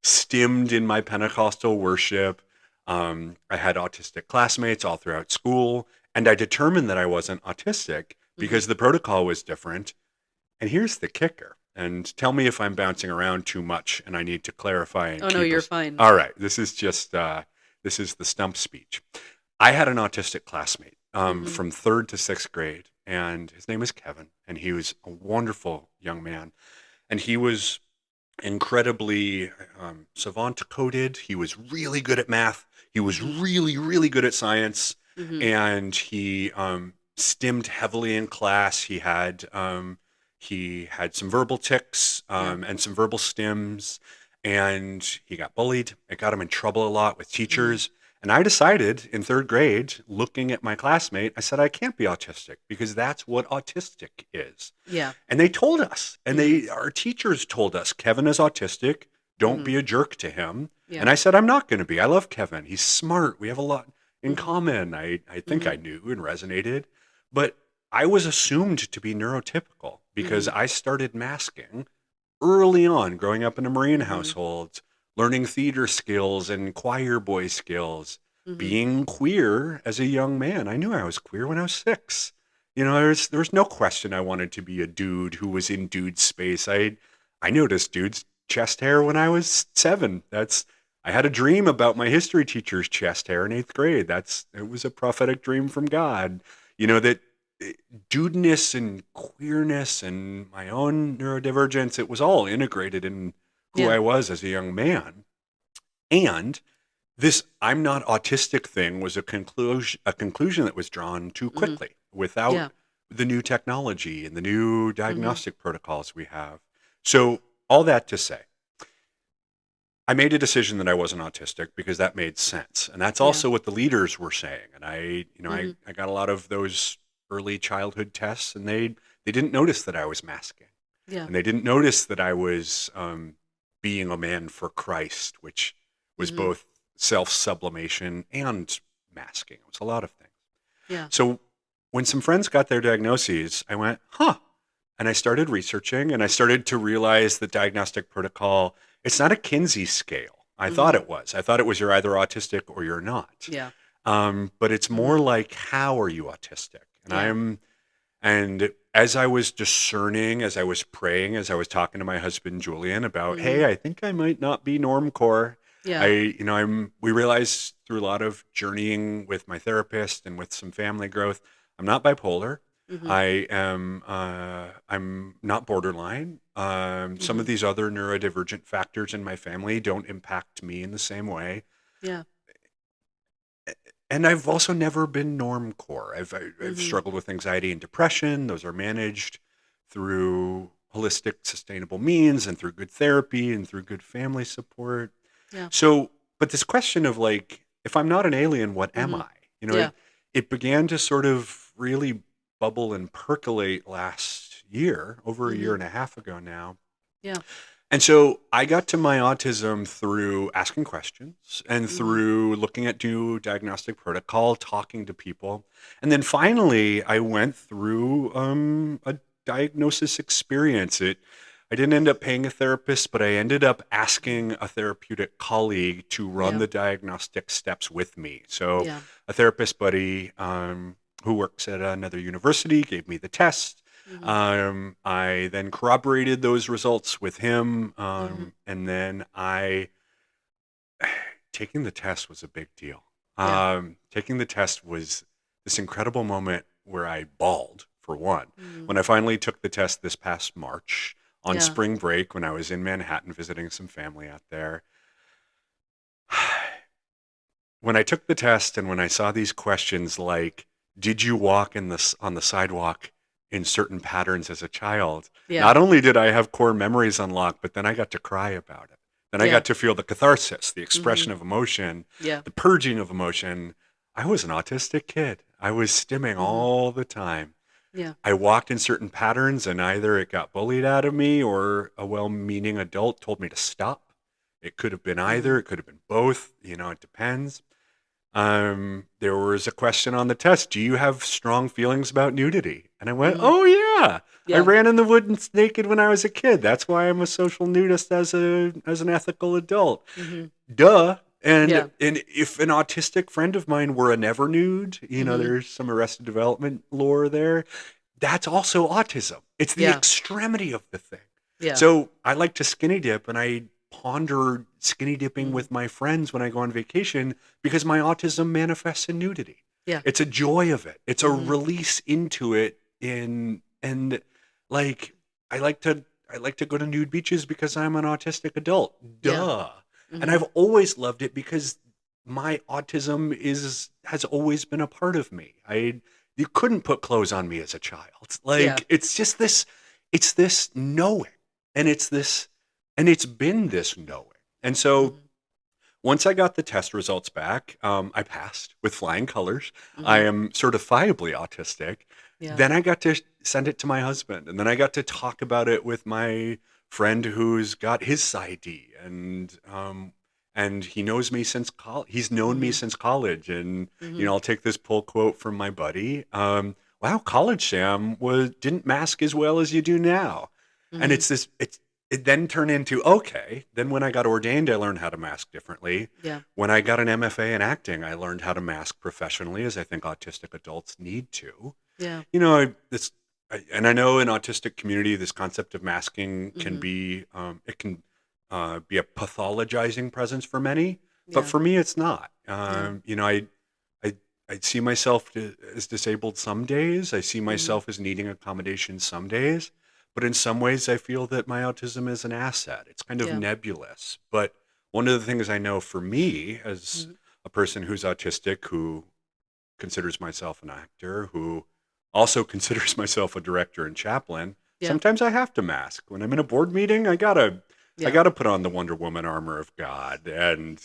stimmed in my Pentecostal worship. I had autistic classmates all throughout school, and I determined that I wasn't autistic Mm-hmm. because the protocol was different. And here's the kicker. And tell me if I'm bouncing around too much and I need to clarify and Oh no, keep you're us. fine. All right. This is the stump speech. I had an autistic classmate Mm-hmm. from third to sixth grade, and his name was Kevin, and he was a wonderful young man. And he was incredibly savant coded. He was really good at math. He was Mm-hmm. really, really good at science. Mm-hmm. And he stimmed heavily in class. He had some verbal tics Yeah. and some verbal stims, and he got bullied. It got him in trouble a lot with Mm-hmm. teachers. And I decided in third grade, looking at my classmate, I said, I can't be autistic because that's what autistic is. Yeah. And they told us, and Mm-hmm. our teachers told us, Kevin is autistic. Don't Mm-hmm. be a jerk to him. Yeah. And I said, I'm not going to be. I love Kevin. He's smart. We have a lot in Mm-hmm. common. I think Mm-hmm. I knew and resonated. But I was assumed to be neurotypical because Mm-hmm. I started masking early on, growing up in a Marine Mm-hmm. household, learning theater skills and choir boy skills, Mm-hmm. being queer as a young man. I knew I was queer when I was 6. There was no question I wanted to be a dude who was in dude space. I noticed dude's chest hair when I was 7. I had a dream about my history teacher's chest hair in 8th grade. It was a prophetic dream from God. That dudeness and queerness and my own neurodivergence, it was all integrated in who Yeah. I was as a young man. And this I'm not autistic thing was a conclusion that was drawn too Mm-hmm. quickly without Yeah. the new technology and the new Mm-hmm. diagnostic protocols we have. So all that to say, I made a decision that I wasn't autistic because that made sense. And that's Yeah. also what the leaders were saying. And Mm-hmm. I got a lot of those early childhood tests, and they didn't notice that I was masking. Yeah. And they didn't notice that I was being a man for Christ, which was Mm-hmm. both self-sublimation and masking. It was a lot of things. Yeah. So when some friends got their diagnoses, I went, huh. And I started researching, and I started to realize the diagnostic protocol, it's not a Kinsey scale. I thought Mm-hmm. it was. I thought it was you're either autistic or you're not. Yeah. But it's Mm-hmm. more like, how are you autistic? Yeah. And as I was discerning, as I was praying, as I was talking to my husband Julian about, Mm-hmm. hey, I think I might not be normcore. Yeah. We realized through a lot of journeying with my therapist and with some family growth, I'm not bipolar. Mm-hmm. I'm not borderline. Some Mm-hmm. of these other neurodivergent factors in my family don't impact me in the same way. Yeah. And I've also never been normcore. I've Mm-hmm. struggled with anxiety and depression. Those are managed through holistic, sustainable means and through good therapy and through good family support. Yeah. So, but this question of like, if I'm not an alien, what am Mm-hmm. I? Yeah. It began to sort of really bubble and percolate last year, over a Mm-hmm. year and a half ago now. Yeah. And so I got to my autism through asking questions and Mm-hmm. through looking at new diagnostic protocol, talking to people. And then finally, I went through a diagnosis experience. I didn't end up paying a therapist, but I ended up asking a therapeutic colleague to run Yeah. the diagnostic steps with me. So Yeah. a therapist buddy who works at another university gave me the test. Mm-hmm. I then corroborated those results with him, Mm-hmm. and then taking the test was a big deal. Yeah. Taking the test was this incredible moment where I bawled, for one. Mm-hmm. When I finally took the test this past March on Yeah. spring break, when I was in Manhattan visiting some family out there, when I took the test and when I saw these questions like, did you walk on the sidewalk in certain patterns as a child? Yeah. Not only did I have core memories unlocked, but then I got to cry about it. Then I Yeah. got to feel the catharsis, the Mm-hmm. expression of emotion, Yeah. the purging of emotion. I was an autistic kid. I was stimming Mm-hmm. all the time. Yeah. I walked in certain patterns and either it got bullied out of me or a well-meaning adult told me to stop. It could have been Mm-hmm. either. It could have been both. It depends. There was a question on the test. Do you have strong feelings about nudity? And I went, Mm-hmm. oh yeah. I Yeah. ran in the woods naked when I was a kid. That's why I'm a social nudist as an ethical adult. Mm-hmm. Duh. And Yeah. and if an autistic friend of mine were a never nude, Mm-hmm. there's some Arrested Development lore there. That's also autism. It's the Yeah. extremity of the thing. Yeah. So I like to skinny dip, and I ponder skinny dipping Mm-hmm. with my friends when I go on vacation because my autism manifests in nudity. Yeah. It's a joy of it. It's a Mm-hmm. release into it and like I like to go to nude beaches because I'm an autistic adult. Yeah. Duh. And Mm-hmm. I've always loved it because my autism has always been a part of me. You couldn't put clothes on me as a child. Yeah. Like it's this knowing, and it's been this knowing. And so Mm-hmm. once I got the test results back, I passed with flying colors. I Mm-hmm. am certifiably autistic. Yeah. Then I got to send it to my husband, and then I got to talk about it with my friend who's got his PsyD, and he knows me since college. He's known me Mm-hmm. since college, and Mm-hmm. I'll take this pull quote from my buddy. Wow, college Sam didn't mask as well as you do now, and Mm-hmm. it then turned into, okay, then when I got ordained, I learned how to mask differently. Yeah. When I got an MFA in acting, I learned how to mask professionally, as I think autistic adults need to. Yeah. And I know in autistic community, this concept of masking can Mm-hmm. be a pathologizing presence for many, but Yeah. for me, it's not. Yeah. I I see myself as disabled some days. I see Mm-hmm. myself as needing accommodation some days, but in some ways, I feel that my autism is an asset. It's kind of Yeah. nebulous, but one of the things I know for me as Mm-hmm. a person who's autistic, who considers myself an actor, who also considers myself a director and chaplain, Yeah. sometimes I have to mask. When I'm in a board meeting, I Yeah. gotta put on the Wonder Woman armor of God and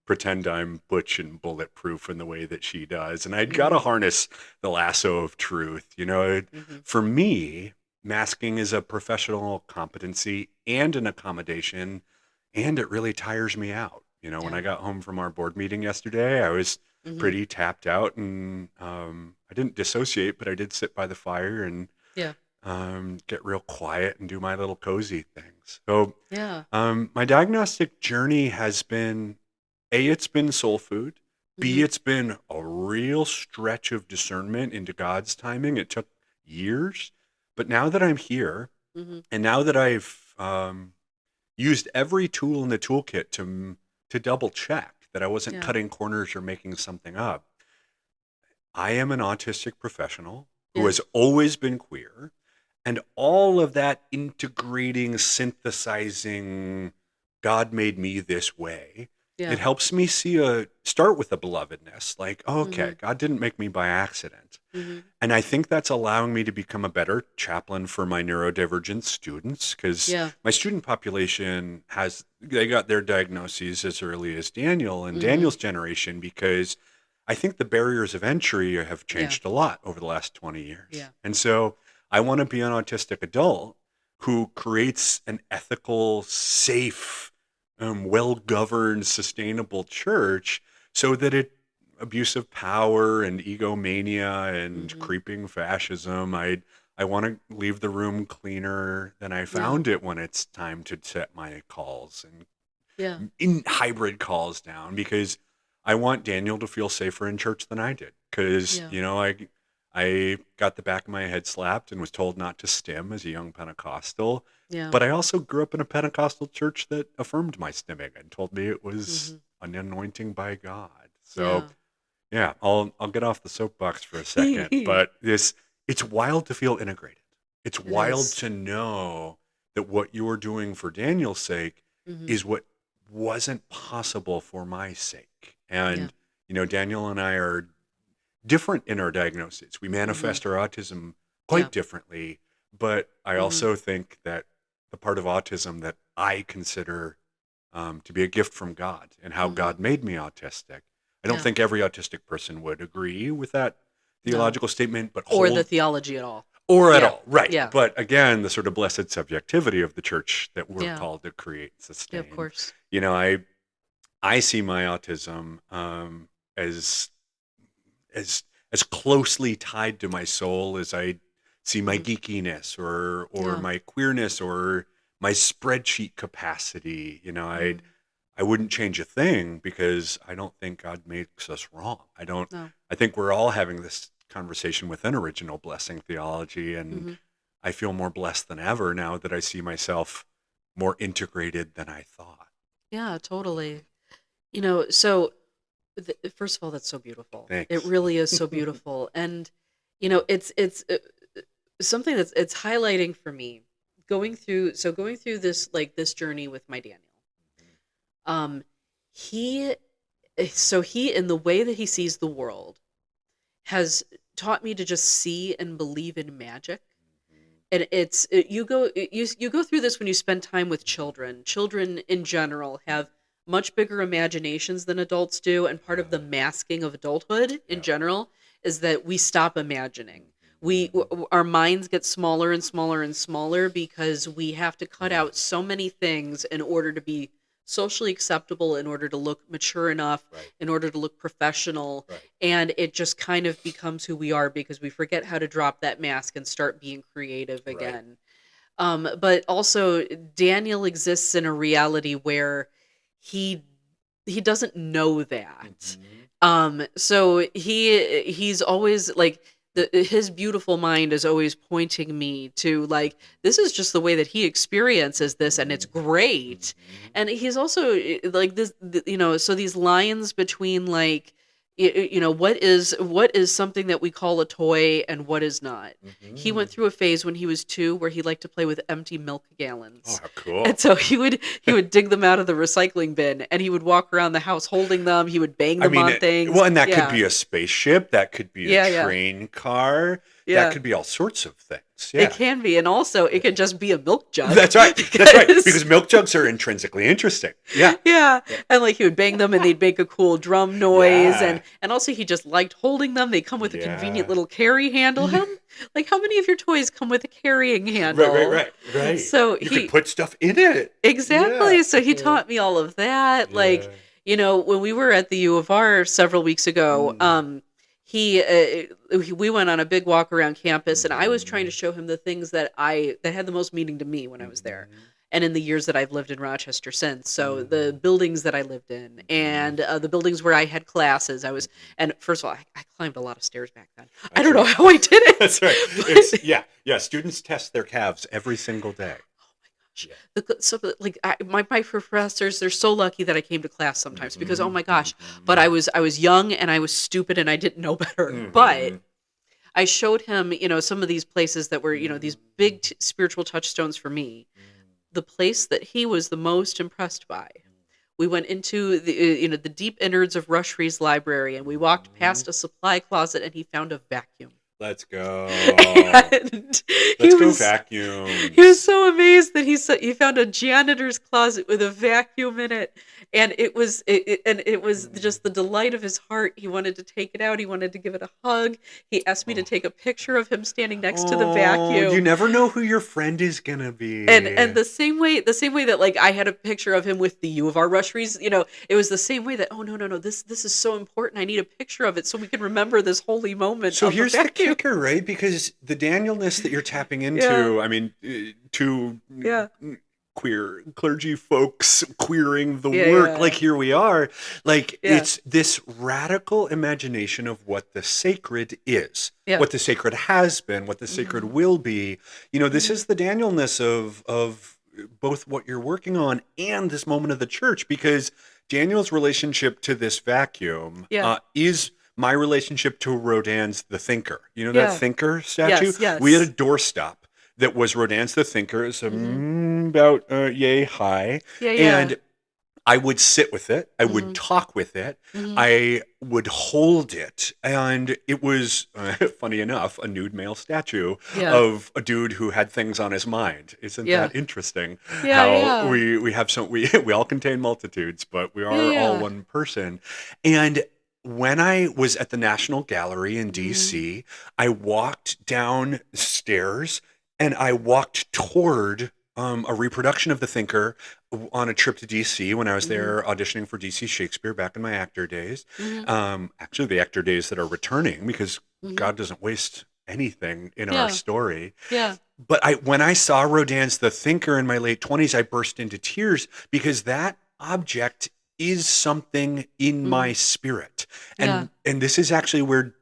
pretend I'm butch and bulletproof in the way that she does. And I Mm-hmm. gotta harness the lasso of truth. Mm-hmm. For me, masking is a professional competency and an accommodation, and it really tires me out. When Yeah. I got home from our board meeting yesterday, I was Mm-hmm. pretty tapped out, and I didn't dissociate, but I did sit by the fire and Yeah. get real quiet and do my little cozy things. So Yeah. my diagnostic journey has been A, it's been soul food. B, Mm-hmm. it's been a real stretch of discernment into God's timing. It took years. But now that I'm here, Mm-hmm. and now that I've used every tool in the toolkit to double check that I wasn't Yeah. cutting corners or making something up, I am an autistic professional who Yeah. has always been queer, and all of that integrating, synthesizing, God made me this way. It Yeah. helps me start with a belovedness, like, oh, Mm-hmm. okay, God didn't make me by accident. Mm-hmm. And I think that's allowing me to become a better chaplain for my neurodivergent students, because Yeah. my student population they got their diagnoses as early as Daniel and Mm-hmm. Daniel's generation, because I think the barriers of entry have Yeah. changed a lot over the last 20 years. Yeah. And so I want to be an autistic adult who creates an ethical, safe, well-governed, sustainable church so that abuse of power and egomania and Mm-hmm. creeping fascism, I want to leave the room cleaner than I Yeah. found it when it's time to set my calls and Yeah. in hybrid calls down, because I want Daniel to feel safer in church than I did. Because, Yeah. I got the back of my head slapped and was told not to stim as a young Pentecostal. Yeah. But I also grew up in a Pentecostal church that affirmed my stimming and told me it was Mm-hmm. an anointing by God. So Yeah. yeah, I'll get off the soapbox for a second, but it's wild to feel integrated. It's It wild is. to know that what you're doing for Daniel's sake Mm-hmm. is what wasn't possible for my sake. Yeah. And Daniel and I are different in our diagnosis. We Mm-hmm. manifest our autism Yeah. quite differently, but I Mm-hmm. also think that the part of autism that I consider to be a gift from God and how Mm-hmm. God made me autistic. I don't Yeah. think every autistic person would agree with that No. theological statement, but Or the theology at all. Or at Yeah. all, right. Yeah. But again, the sort of blessed subjectivity of the church that we're Yeah. called to create and Yeah, of sustain. course. You know, I see my autism as as closely tied to my soul as I see my geekiness or Yeah. my queerness or my spreadsheet capacity. You know, I wouldn't change a thing because I don't think God makes us wrong. No. I think we're all having this conversation within original blessing theology, and I feel more blessed than ever now that I see myself more integrated than I thought. Yeah, totally. You know, so first of all, that's so beautiful. It Thanks. really is so beautiful, and you know, it's something that's it's highlighting for me going through this this journey with my Daniel. Um, he he in the way that he sees the world has taught me to just see and believe in magic. And you go through this when you spend time with children. Children in general have much bigger imaginations than adults do, and part of the masking of adulthood in general is that we stop imagining. Our minds get smaller and smaller and smaller because we have to cut out so many things in order to be socially acceptable, in order to look mature enough, in order to look professional, and it just kind of becomes who we are because we forget how to drop that mask and start being creative again. But also Daniel exists in a reality where he doesn't know that. So he's always like his beautiful mind is always pointing me to like this is just the way that he experiences this, and it's great. And he's also like this, you know. So these lines between like you know what is something that we call a toy and what is not. He went through a phase when he was 2 where he liked to play with empty milk gallons. Oh, how cool. And so he would dig them out of the recycling bin, and he would walk around the house holding them. He would bang them on things. Well, and that could be a spaceship. That could be a train car. Yeah. That could be all sorts of things. Yeah. It can be, and also it could just be a milk jug. That's right. That's right. Because milk jugs are intrinsically interesting. Yeah. Yeah. And like he would bang them and they'd make a cool drum noise. And also he just liked holding them. They come with a convenient little carry handle. Like how many of your toys come with a carrying handle? Right. So you could put stuff in it. Exactly. Yeah. So he taught me all of that. Yeah. Like, you know, when we were at the U of R several weeks ago, we went on a big walk around campus, and I was trying to show him the things that had the most meaning to me when I was there, and in the years that I've lived in Rochester since. So the buildings that I lived in, and the buildings where I had classes. And first of all, I climbed a lot of stairs back then. I don't know how I did it. That's right. Yeah. Students test their calves every single day. Yeah. So like my professors, they're so lucky that I came to class sometimes because oh my gosh, but I was young and I was stupid and I didn't know better. But I showed him, you know, some of these places that were, you know, these big spiritual touchstones for me. The place that he was the most impressed by. We went into the the deep innards of Rushree's library, and we walked past a supply closet, and he found a vacuum. Let's go. Let's go vacuum. He was so amazed that he found a janitor's closet with a vacuum in it, and it was just the delight of his heart. He wanted to take it out. He wanted to give it a hug. He asked me to take a picture of him standing next to the vacuum. You never know who your friend is gonna be. And the same way that like I had a picture of him with the U of R Rushrees, you know, it was the same way that no, this is so important. I need a picture of it so we can remember this holy moment. So here's the kicker, right? Because the Danielness that you're tapping into, I mean, to queer clergy folks queering the work, like here we are, like it's this radical imagination of what the sacred is, what the sacred has been, what the sacred will be. You know, this is the Danielness of both what you're working on and this moment of the church, because Daniel's relationship to this vacuum is my relationship to Rodin's The Thinker. You know that Thinker statue? Yes. We had a doorstop that was Rodin's The Thinker. It's about yay high. And I would sit with it. I would talk with it. I would hold it. And it was, funny enough, a nude male statue of a dude who had things on his mind. Isn't that interesting? How we have we all contain multitudes, but we are all one person. And when I was at the National Gallery in Mm-hmm. DC, I walked downstairs and I walked toward a reproduction of The Thinker on a trip to DC when I was Mm-hmm. there auditioning for DC Shakespeare back in my actor days. Mm-hmm. Actually, the actor days that are returning because Mm-hmm. God doesn't waste anything in our Yeah. story. Yeah. But when I saw Rodin's The Thinker in my late 20s, I burst into tears because that object is something in Mm-hmm. my spirit. Yeah. And this is actually where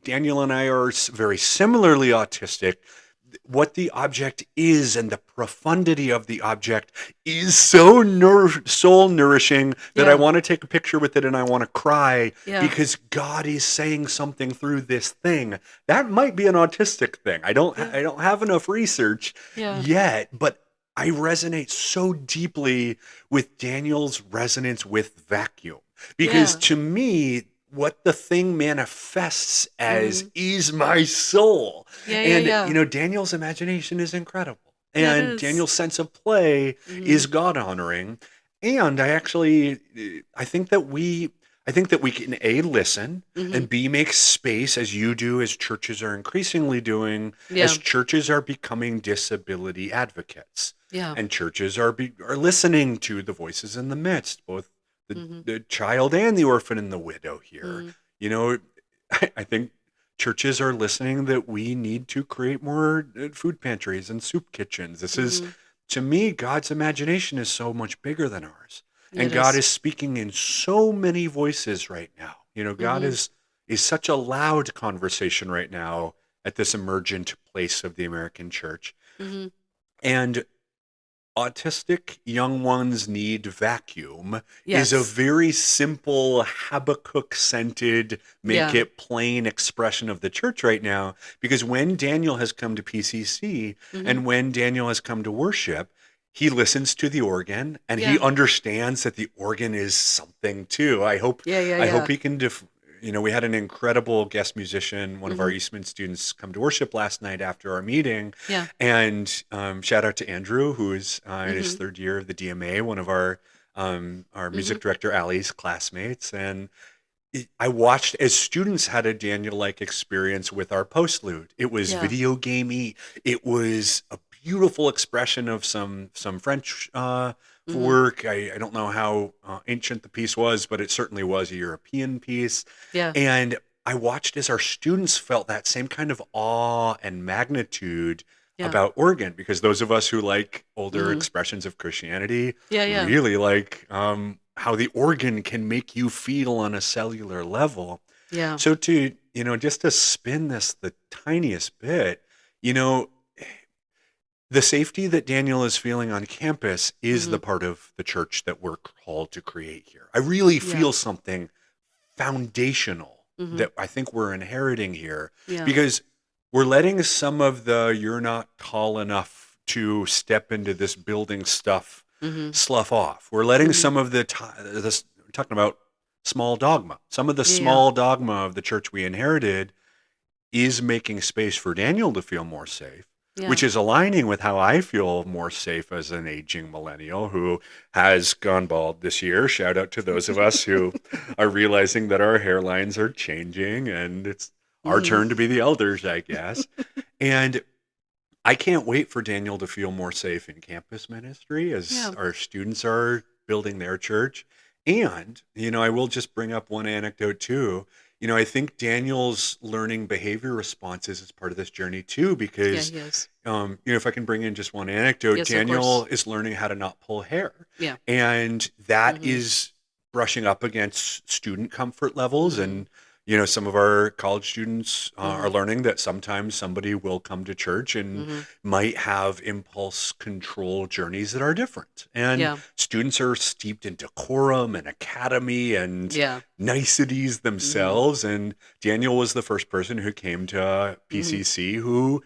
Daniel and I are very similarly autistic. What the object is and the profundity of the object is so soul nourishing that I Yeah. want to take a picture with it and I want to cry Yeah. because God is saying something through this thing. That might be an autistic thing. I don't Yeah. I don't have enough research Yeah. yet, but I resonate so deeply with Daniel's resonance with vacuum because Yeah. to me what the thing manifests as Mm-hmm. is my soul. Yeah. Yeah. And, Yeah. Daniel's imagination is incredible. Yeah. It And is. Daniel's sense of play Mm-hmm. is God honoring. And I think that we can A, listen, Mm-hmm. and B, make space as you do, as churches are increasingly doing, Yeah. as churches are becoming disability advocates. Yeah. And churches are listening to the voices in the midst, both Mm-hmm. the child and the orphan and the widow here. Mm-hmm. You know, I think churches are listening that we need to create more food pantries and soup kitchens. This is, Mm-hmm. to me, God's imagination is so much bigger than ours. And It God is. is speaking in so many voices right now. God Mm-hmm. is such a loud conversation right now at this emergent place of the American church. Mm-hmm. And autistic young ones need vacuum is a Yes. very simple Habakkuk scented, make Yeah. it plain expression of the church right now. Because when Daniel has come to PCC Mm-hmm. and when Daniel has come to worship, he listens to the organ and he Yeah. understands that the organ is something too. Yeah. Yeah. I hope Yeah. he can we had an incredible guest musician, one of our Mm-hmm. Eastman students, come to worship last night after our meeting. Yeah. And shout out to Andrew, who is in his Mm-hmm. third year of the DMA, one of our Mm-hmm. music director Allie's classmates. And I watched as students had a Daniel-like experience with our postlude. It was Yeah. video gamey. It was a beautiful expression of some French Mm-hmm. work. I don't know how ancient the piece was, but it certainly was a European piece. Yeah. And I watched as our students felt that same kind of awe and magnitude Yeah. about organ, because those of us who like older Mm-hmm. expressions of Christianity Yeah. Yeah. really like how the organ can make you feel on a cellular level. Yeah. So to, just to spin this the tiniest bit, you know, the safety that Daniel is feeling on campus is Mm-hmm. the part of the church that we're called to create here. I really Yeah. feel something foundational Mm-hmm. that I think we're inheriting here, Yeah. because we're letting some of the "you're not tall enough to step into this building" stuff Mm-hmm. slough off. We're letting Mm-hmm. some of this, we're talking about small dogma. Some of the Yeah. Yeah. small dogma of the church we inherited is making space for Daniel to feel more safe, Yeah. which is aligning with how I feel more safe as an aging millennial who has gone bald this year. Shout out to those of us who are realizing that our hairlines are changing and it's our Mm-hmm. turn to be the elders, I guess. And I can't wait for Daniel to feel more safe in campus ministry as Yeah. our students are building their church. And, I will just bring up one anecdote too. I think Daniel's learning behavior responses is part of this journey too, Yeah. because, He is. if I can bring in just one anecdote, Yes. Of Daniel course. is learning how to not pull hair. Yeah. And that Mm-hmm. is brushing up against student comfort levels. Mm-hmm. And, some of our college students are Mm-hmm. learning that sometimes somebody will come to church and Mm-hmm. might have impulse control journeys that are different. And Yeah. students are steeped in decorum and academy and Yeah. niceties Mm-hmm. themselves. And Daniel was the first person who came to Mm-hmm. PCC who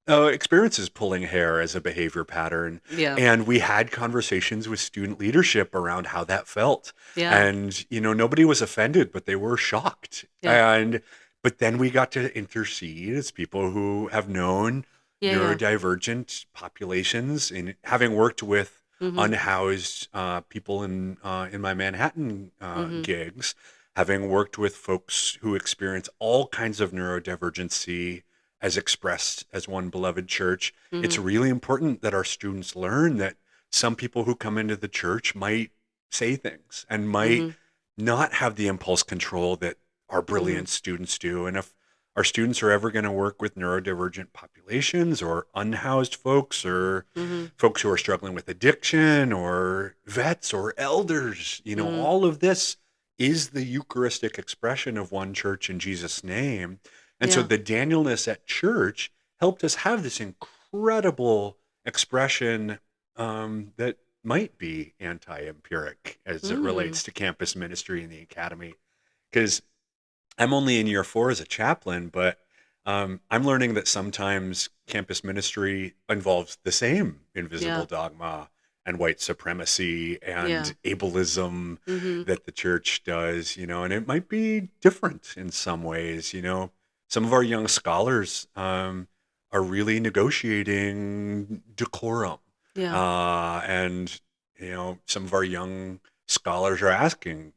experiences pulling hair as a behavior pattern. Yeah. And we had conversations with student leadership around how that felt. Yeah. And, nobody was offended, but they were shocked. Yeah. But then we got to intercede as people who have known Yeah. Yeah. neurodivergent populations, in having worked with Mm-hmm. unhoused people in my Manhattan Mm-hmm. gigs. having worked with folks who experience all kinds of neurodivergency as expressed as one beloved church, it's Mm-hmm. really important that our students learn that some people who come into the church might say things and might Mm-hmm. not have the impulse control that our Mm-hmm. brilliant students do. And if our students are ever going to work with neurodivergent populations or unhoused folks or Mm-hmm. folks who are struggling with addiction or vets or elders, Mm-hmm. all of this is the Eucharistic expression of one church in Jesus' name. And so Yeah. the Danielness at church helped us have this incredible expression that might be anti-empiric as it Mm. relates to campus ministry in the academy. Because I'm only in year 4 as a chaplain, but I'm learning that sometimes campus ministry involves the same invisible Yeah. dogma and white supremacy Yeah. and ableism Mm-hmm. that the church does, and it might be different in some ways. Some of our young scholars are really negotiating decorum. Yeah. And, some of our young scholars are asking,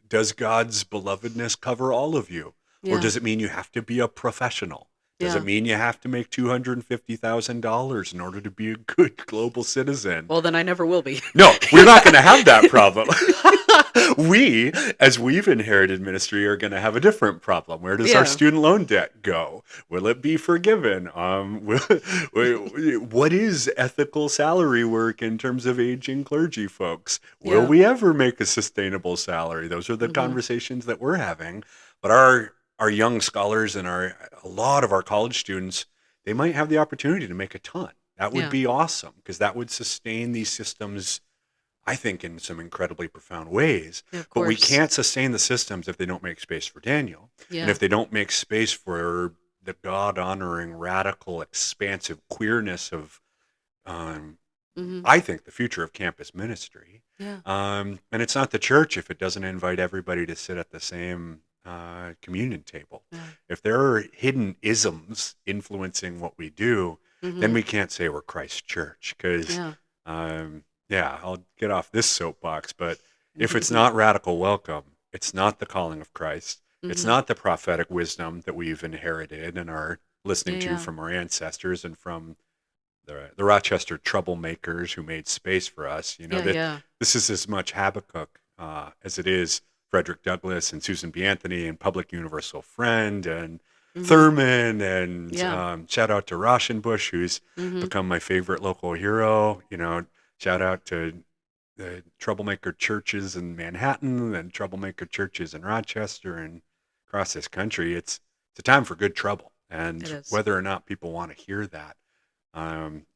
does God's belovedness cover all of you? Or Yeah. does it mean you have to be a professional? Does it Yeah. mean you have to make $250,000 in order to be a good global citizen? Well, then I never will be. No, we're not going to have that problem. We, as we've inherited ministry, are going to have a different problem. Where does our Yeah. student loan debt go? Will it be forgiven? What is ethical salary work in terms of aging clergy folks? Will Yeah. we ever make a sustainable salary? Those are the Mm-hmm. conversations that we're having. But our young scholars and a lot of our college students, they might have the opportunity to make a ton. That would Yeah. be awesome because that would sustain these systems, I think, in some incredibly profound ways. Yeah, of But we course. can't sustain the systems if they don't make space for Daniel. And Yeah. if they don't make space for the God honoring, radical, expansive queerness of, um, Mm-hmm. I think, the future of campus ministry. Yeah. And it's not the church if it doesn't invite everybody to sit at the same communion table. Yeah. If there are hidden isms influencing what we do, then Mm-hmm. we can't say we're Christ's church because, Yeah. yeah, I'll get off this soapbox, but if it's not radical welcome, it's not the calling of Christ, it's Mm-hmm. not the prophetic wisdom that we've inherited and are Yeah. listening to Yeah. from our ancestors and from the Rochester troublemakers who made space for us. Yeah. That Yeah. this is as much Habakkuk as it is Frederick Douglass and Susan B. Anthony and Public Universal Friend and Mm-hmm. Thurman and Yeah. shout out to Rauschenbusch, who's Mm-hmm. become my favorite local hero. Shout out to the troublemaker churches in Manhattan and troublemaker churches in Rochester and across this country. It's a time for good trouble, It and is. whether or not people want to hear that,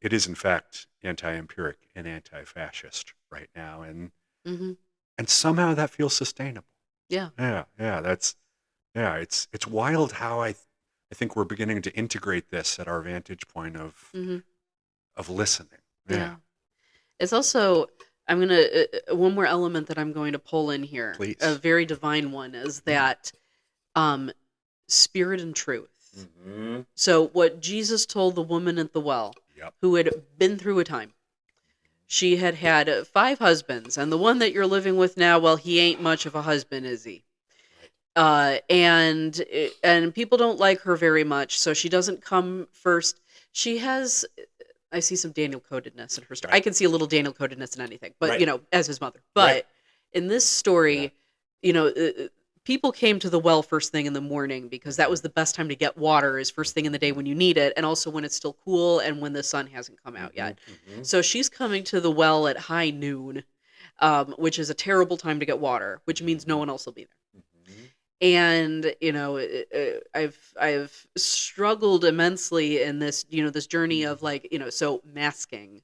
it is in fact anti-empiric and anti-fascist right now, and Mm-hmm. somehow that feels sustainable. Yeah. It's wild how I think we're beginning to integrate this at our vantage point Mm-hmm. of listening. Yeah. It's also, I'm going to, one more element that I'm going to pull in here, Please. a very divine one, is that spirit and truth. Mm-hmm. So, what Jesus told the woman at the well, Yep. who had been through a time, she had had 5 husbands, and the one that you're living with now, well, he ain't much of a husband, is he? And people don't like her very much, so she doesn't come first. She has, I see some Daniel codedness in her story. Right. I can see a little Daniel codedness in anything, but Right. As his mother. But Right. in this story, people came to the well first thing in the morning because that was the best time to get water, is first thing in the day when you need it, and also when it's still cool and when the sun hasn't come out yet. Mm-hmm. So she's coming to the well at high noon, which is a terrible time to get water, which means no one else will be there. Mm-hmm. And I've struggled immensely in this this journey of so masking.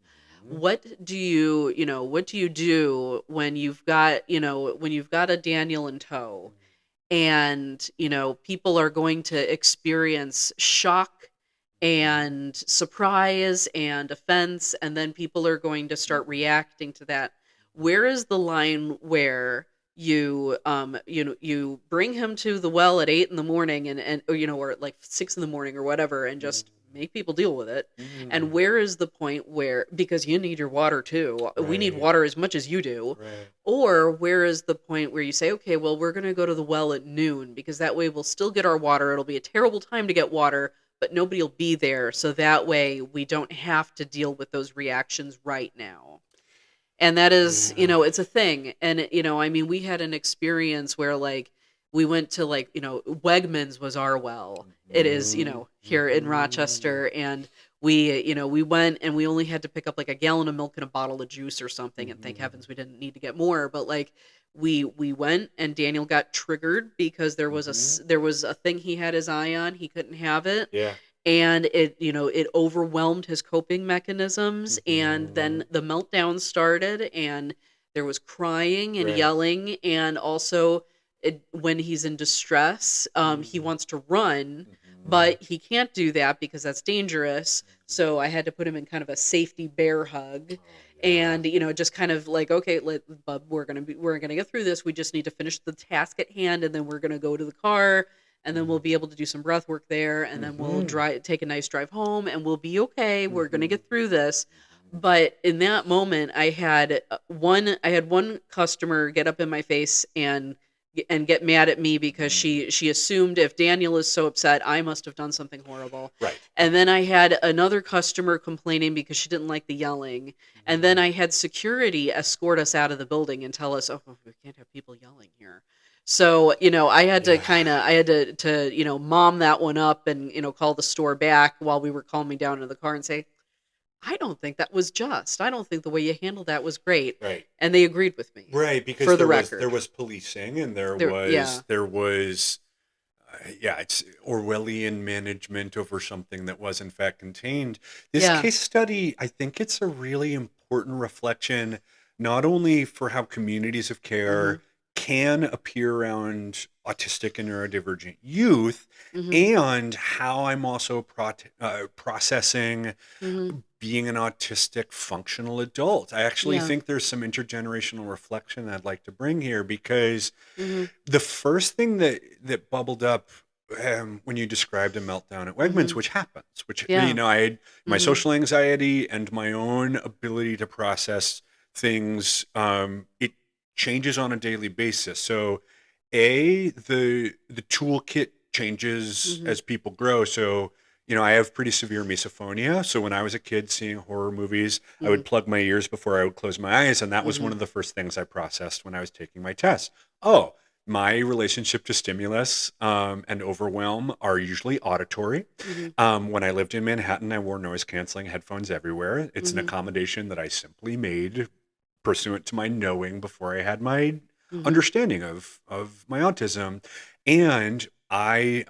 Mm-hmm. What do you do when you've got a Daniel in tow, and people are going to experience shock and surprise and offense, and then people are going to start reacting to that? Where is the line where you bring him to the well at 8 in the morning or at like 6 in the morning or whatever, and just make people deal with it. And Mm. where is the point where, because you need your water too, we need Right. water as much as you do. Right. Or where is the point where you say, okay, well, we're going to go to the well at noon because that way we'll still get our water. It'll be a terrible time to get water, but nobody will be there. So that way we don't have to deal with those reactions right now. And that is, Yeah. it's a thing. And, I mean, we had an experience where, like, we went to, like, Wegmans was our well. It is, Mhm. here in Mhm. Rochester. And we went and we only had to pick up, like, a gallon of milk and a bottle of juice or something. And thank Mhm. heavens we didn't need to get more. But, like, we went and Daniel got triggered because Mhm. there was a thing he had his eye on. He couldn't have it, Yeah. and it overwhelmed his coping mechanisms, and then Mhm. the meltdown started, and there was crying and Right. yelling, and also when he's in distress, he Mhm. wants to run, Mhm. but he can't do that because that's dangerous. So I had to put him in kind of a safety bear hug, Oh, yeah. and just kind of like, okay, bub, we're gonna get through this. We just need to finish the task at hand, and then we're gonna go to the car, and then we'll Mhm. be able to do some breath work there, and then we'll Mhm. take a nice drive home, and we'll be okay. We're gonna Mhm. get through this. Mhm. But in that moment, I had one customer get up in my face and get mad at me because Mhm. she assumed if Daniel is so upset, I must have done something horrible. Right. And then I had another customer complaining because she didn't like the yelling. And then Mhm. I had security escort us out of the building and tell us, "Oh, we can't have people yelling here." So, Yeah. I had to, mom that one up and, call the store back while we were calming down in the car and say, "I don't think that was just. I don't think the way you handled that was great." Right. And they agreed with me, Right, because for the there record. was policing and Yeah. there was yeah, it's Orwellian management over something that was in fact contained. This Yeah. case study, I think it's a really important reflection, not only for how communities of care Mhm. can appear around autistic and neurodivergent youth, Mhm. and how I'm also processing Mhm. being an autistic functional adult. I actually Yeah. think there's some intergenerational reflection I'd like to bring here, because Mhm. the first thing that bubbled up when you described a meltdown at Wegmans, Mhm. which happens, which Yeah. I had my Mhm. social anxiety and my own ability to process things. It changes on a daily basis. So, the toolkit changes Mhm. as people grow. So, I have pretty severe misophonia. So when I was a kid seeing horror movies, I Mhm. would plug my ears before I would close my eyes, and that was one Mhm. of the first things I processed when I was taking my test. Oh, my relationship to stimulus and overwhelm are usually auditory. Mhm. When I lived in Manhattan, I wore noise canceling headphones everywhere. It's an Mhm. accommodation that I simply made pursuant to my knowing before I had my Mhm. understanding of my autism. And I,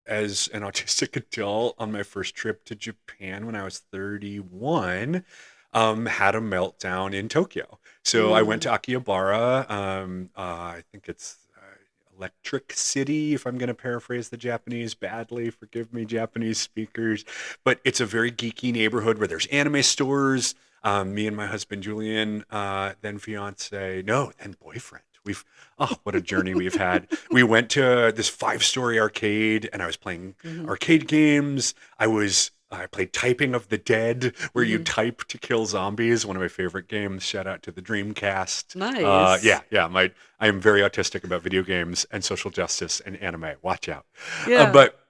as an autistic adult, on my first trip to Japan when I was 31, had a meltdown in Tokyo. So I went Mm. to Akihabara. I think it's Electric City, if I'm going to paraphrase the Japanese badly. Forgive me, Japanese speakers. But it's a very geeky neighborhood where there's anime stores. Me and my husband Julian, then fiance, no, then boyfriend. What a journey we've had. We went to this 5-story arcade, and I was playing Mhm. arcade games. I played Typing of the Dead, where you Mhm. type to kill zombies. One of my favorite games. Shout out to the Dreamcast. Nice. I am very autistic about video games and social justice and anime. Watch out. Yeah. But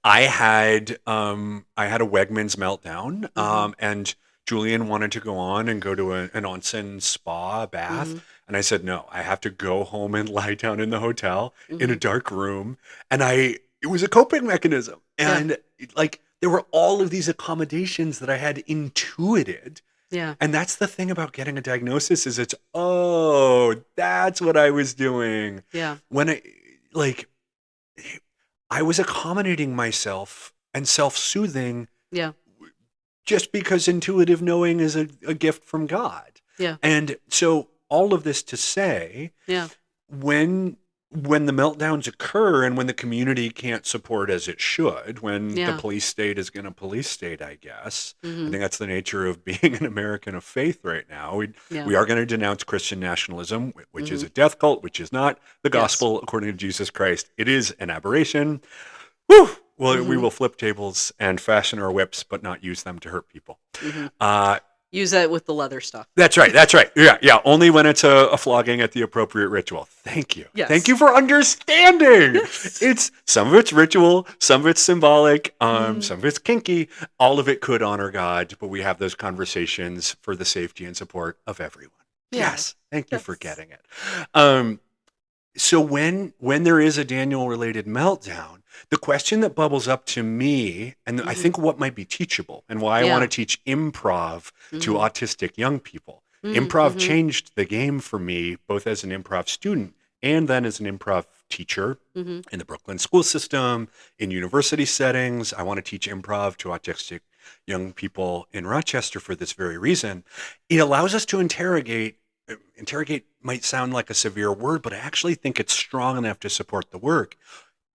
I had a Wegmans meltdown, Mhm. and Julian wanted to go on and go to an onsen spa bath, Mhm. and I said no. I have to go home and lie down in the hotel in a Mhm. dark room, and it was a coping mechanism, Yeah. and like there were all of these accommodations that I had intuited. Yeah. And that's the thing about getting a diagnosis, is oh, that's what I was doing Yeah. when like I was accommodating myself and self-soothing Yeah. just because intuitive knowing is a gift from God. Yeah. And so all of this to say, Yeah. when when the meltdowns occur and when the community can't support as it should, when the Yeah. police state is going to police state, I guess. I Mhm. think that's the nature of being an American of faith right now. Yeah. We are going to denounce Christian nationalism, which is Mhm. a death cult, which is not the Yes. gospel according to Jesus Christ. It is an aberration. Whew! Well, we Mm-hmm. will flip tables and fashion our whips, but not use them to hurt people. Mm-hmm. Uh, Use that with the leather stuff. that's right. That's right. Yeah, yeah. Only when it's a flogging at the appropriate ritual. Thank you. Yes. Thank you for understanding. Yes. It's some of it's ritual, some of it's symbolic, Mm. some of it's kinky. All of it could honor God, but we have those conversations for the safety and support of everyone. Yeah. Yes. Thank you for Yes. getting it. So when there is a Daniel related meltdown, the question that bubbles up to me, and I think what might be teachable, and why I want to teach improv to autistic young people. Improv changed the game for me, both as an improv student and then as an improv teacher in the Brooklyn school system, in university settings. I want to teach improv to autistic young people in Rochester for this very reason. It allows us to interrogate might sound like a severe word, but I actually think it's strong enough to support the work.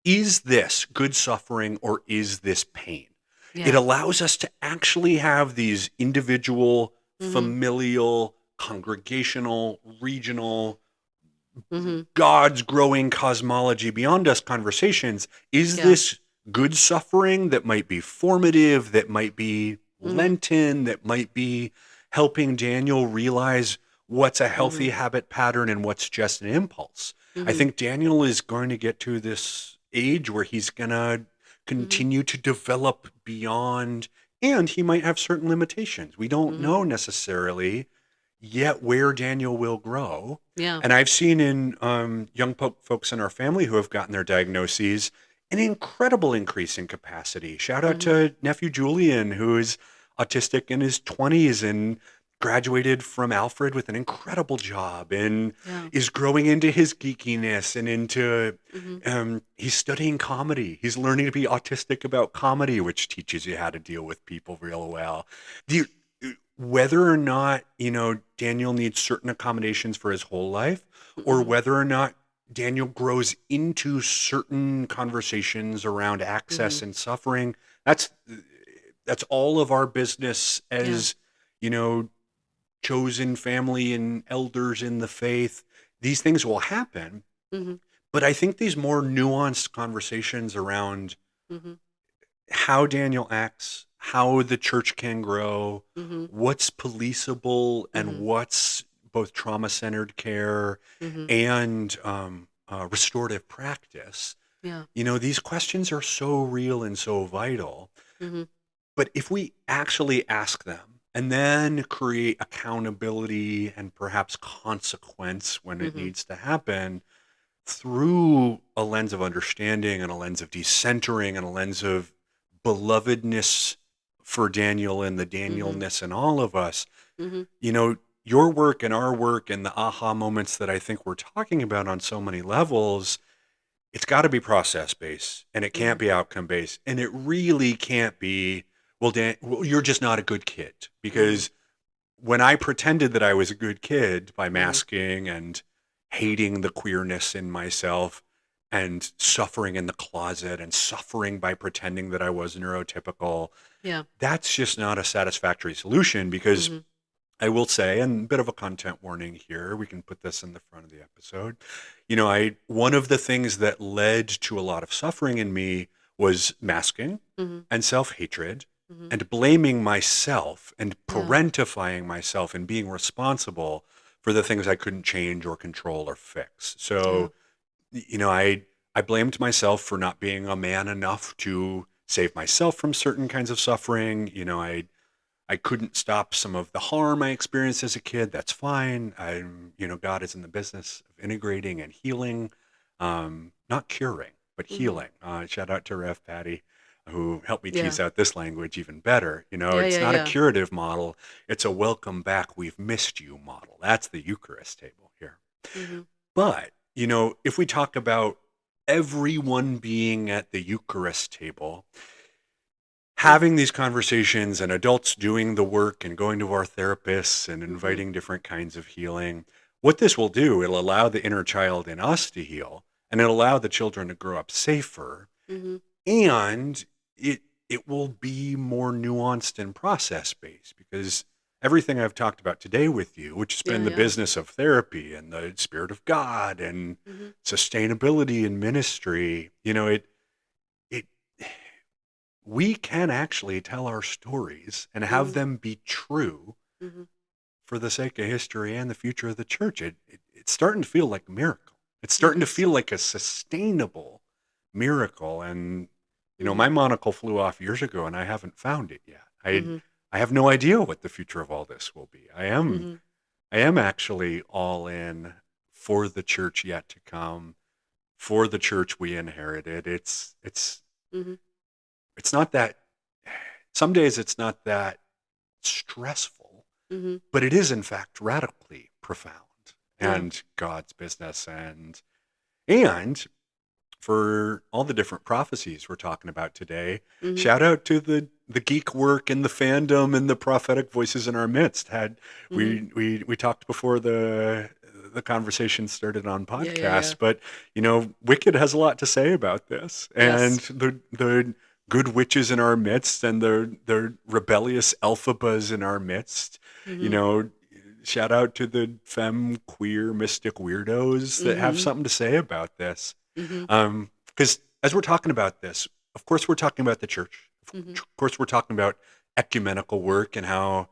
Is this good suffering or is this pain? Yeah. It allows us to actually have these individual, familial, congregational, regional, God's growing cosmology beyond us conversations. Is this good suffering that might be formative, that might be Lenten, that might be helping Daniel realize what's a healthy habit pattern and what's just an impulse? I think Daniel is going to get to this age where he's going to continue to develop beyond, and he might have certain limitations. We don't know necessarily yet where Daniel will grow. Yeah. And I've seen in young folks in our family who have gotten their diagnoses an incredible increase in capacity. Shout out to nephew Julian, who is autistic in his 20s and graduated from Alfred with an incredible job and is growing into his geekiness and into, he's studying comedy. He's learning to be autistic about comedy, which teaches you how to deal with people real well. Whether or not, Daniel needs certain accommodations for his whole life, or whether or not Daniel grows into certain conversations around access and suffering, that's all of our business as, chosen family and elders in the faith. These things will happen. But I think these more nuanced conversations around how Daniel acts, how the church can grow, what's policeable and what's both trauma-centered care and restorative practice. These questions are so real and so vital. But if we actually ask them and then create accountability and perhaps consequence when it needs to happen through a lens of understanding and a lens of decentering and a lens of belovedness for Daniel and the Danielness in all of us, your work and our work and the aha moments that I think we're talking about on so many levels, it's got to be process-based and it can't be outcome-based. And it really can't be, well, you're just not a good kid. Because when I pretended that I was a good kid by masking and hating the queerness in myself and suffering in the closet and suffering by pretending that I was neurotypical, that's just not a satisfactory solution. Because I will say, and a bit of a content warning here, we can put this in the front of the episode. One of the things that led to a lot of suffering in me was masking and self-hatred and blaming myself and parentifying myself and being responsible for the things I couldn't change or control or fix. So, I blamed myself for not being a man enough to save myself from certain kinds of suffering. I couldn't stop some of the harm I experienced as a kid. That's fine. God is in the business of integrating and healing, not curing, but healing. Shout out to Rev Patty, who helped me tease out this language even better. It's not a curative model. It's a welcome back, we've missed you model. That's the Eucharist table here. But, if we talk about everyone being at the Eucharist table, having these conversations and adults doing the work and going to our therapists and inviting different kinds of healing, what this will do, it'll allow the inner child in us to heal, and it'll allow the children to grow up safer, and it will be more nuanced and process-based, because everything I've talked about today with you, which has been the business of therapy and the Spirit of God and sustainability in ministry, we can actually tell our stories and have them be true Mm-hmm. for the sake of history and the future of the church. It's starting to feel like a miracle. It's It starting to is. feel like a sustainable miracle. And Mm-hmm. my monocle flew off years ago, and I haven't found it yet. Mm-hmm. I have no idea what the future of all this will be. Mm-hmm. I am actually all in for the church yet to come, for the church we inherited. Mm-hmm. It's not that. Some days it's not that stressful, Mm-hmm. but it is in fact radically profound Yeah. and God's business. And for all the different prophecies we're talking about today, Mm-hmm. shout out to the geek work and the fandom and the prophetic voices in our midst. Had Mm-hmm. we talked before the conversation started on Yeah. Yeah. Yeah. podcasts, but Wicked has a lot to say about this, and Yes. the good witches in our midst and the rebellious alphabas in our midst. you Mm-hmm. know Shout out to the femme queer mystic weirdos that have Mm-hmm. something to say about this. Mm-hmm. Because as we're talking about this, of course, we're talking about the church. Mm-hmm. Of course, we're talking about ecumenical work and how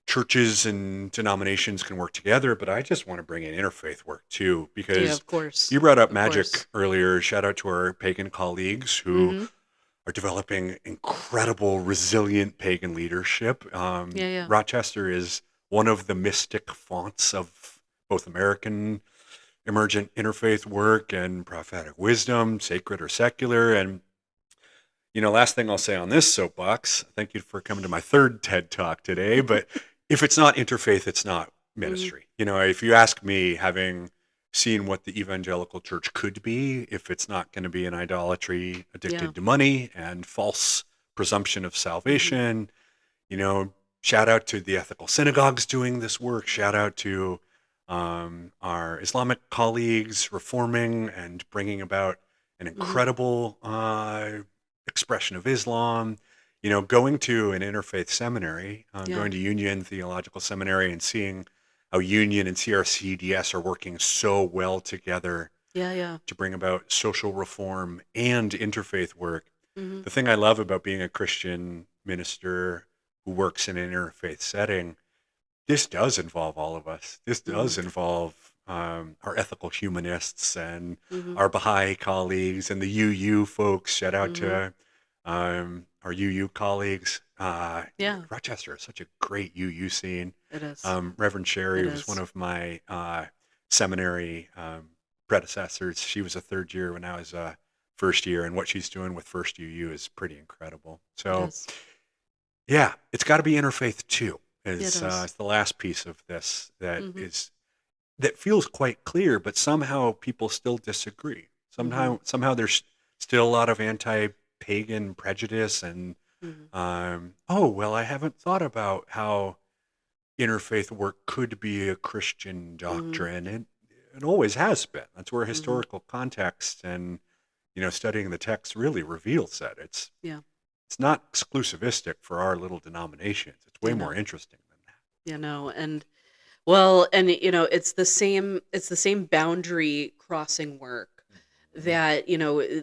churches and denominations can work together. But I just want to bring in interfaith work too, Yeah. because Of course. you brought up Of course. magic earlier. Shout out to our pagan colleagues who Mm-hmm. are developing incredible, resilient pagan leadership. Yeah. Yeah. Rochester is one of the mystic fonts of both American emergent interfaith work and prophetic wisdom, sacred or secular. And, last thing I'll say on this soapbox, thank you for coming to my third TED Talk today. But if it's not interfaith, it's not Mm-hmm. ministry. If you ask me, having seen what the evangelical church could be, if it's not going to be an idolatry Yeah. addicted to money and false presumption of Mm-hmm. salvation, you know, shout out to the ethical synagogues doing this work. Shout out to our Islamic colleagues reforming and bringing about an Mm-hmm. incredible expression of Islam. Going to an interfaith seminary, Yeah. going to Union Theological Seminary and seeing how Union and CRCDS are working so well together Yeah. Yeah. to bring about social reform and interfaith work. Mm-hmm. The thing I love about being a Christian minister who works in an interfaith setting, this does involve all of us. This Mm-hmm. does involve our ethical humanists and Mm-hmm. our Baha'i colleagues and the UU folks. Shout out Mm-hmm. to our UU colleagues. Yeah. Rochester is such a great UU scene. It is. Reverend Sherry It was one is. of my seminary predecessors. She was a third year when I was a first year, and what she's doing with First UU is pretty incredible. It So, is. yeah, it's got to be interfaith too. Yeah, it Is does. it's the last piece of this Mm-hmm. that feels quite clear, but somehow people still disagree. Mm-hmm. Somehow there's still a lot of anti-pagan prejudice and Mm-hmm. oh well, I haven't thought about how interfaith work could be a Christian Mm-hmm. doctrine. It always has been. That's where Mm-hmm. historical context and studying the text really reveals that Yeah. it's not exclusivistic for our little denominations. It's way You more know. interesting than that. You know. And well, and it's the same. It's the same boundary crossing work that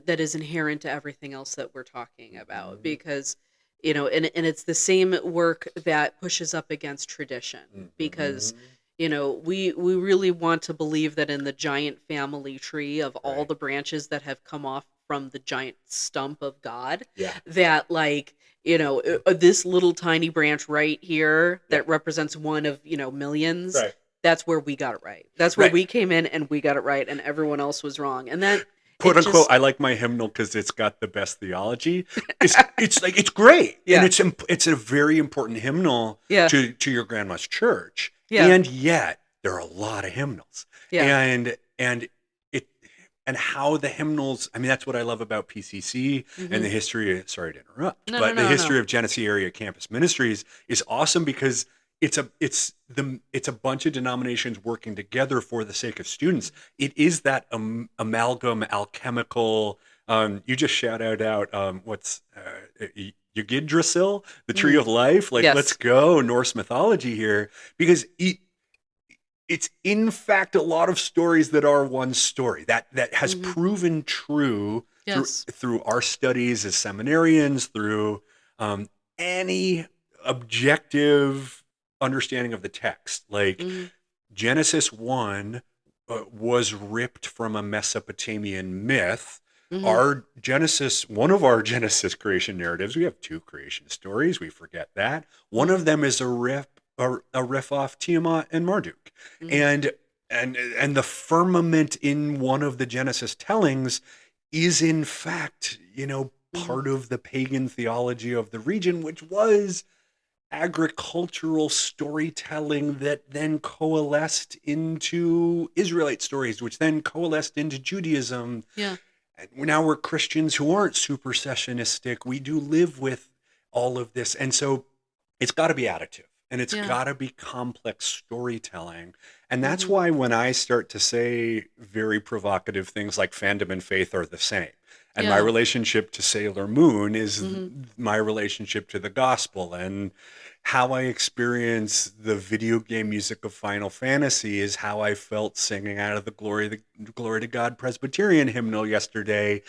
that is inherent to everything else that we're talking about, Mhm. because and it's the same work that pushes up against tradition, because Mhm. we really want to believe that in the giant family tree of all Right. the branches that have come off from the giant stump of God, Yeah. that like this little tiny branch right here Yeah. that represents one of millions. Right. That's where we got it right. That's where Right. we came in and we got it right, and everyone else was wrong. And that Quote it unquote, just I like my hymnal because it's got the best theology. It's like it's great, Yeah. and it's a very important hymnal Yeah. to your grandma's church. Yeah. And yet there are a lot of hymnals, Yeah. and it and how the hymnals. I mean, that's what I love about PCC and the Mhm. history. Sorry to interrupt, No, but no, the no, history no. of Genesee Area Campus Ministries is awesome because it's a bunch of denominations working together for the sake of students. It is that amalgam, alchemical. You just shouted out what's Yggdrasil, the tree Mm. of life. Like, let's Yes. go Norse mythology here, because it's in fact a lot of stories that are one story that has Mhm. proven true Yes. through our studies as seminarians, through any objective understanding of the text. Like Mm-hmm. Genesis 1 was ripped from a Mesopotamian myth. Mm-hmm. One of our Genesis creation narratives, we have two creation stories. We forget that. One of them is a riff off Tiamat and Marduk. Mm-hmm. And the firmament in one of the Genesis tellings is in fact, Mm-hmm. part of the pagan theology of the region, which was agricultural storytelling that then coalesced into Israelite stories, which then coalesced into Judaism. Yeah. And now we're Christians who aren't supersessionistic. We do live with all of this. And so it's got to be additive and it's Yeah. got to be complex storytelling. And that's Mm-hmm. why when I start to say very provocative things like fandom and faith are the same, and my Yeah. relationship to Sailor Moon is Mm-hmm. my relationship to the gospel, and how I experience the video game music of Final Fantasy is how I felt singing out of the Glory to God Presbyterian hymnal yesterday.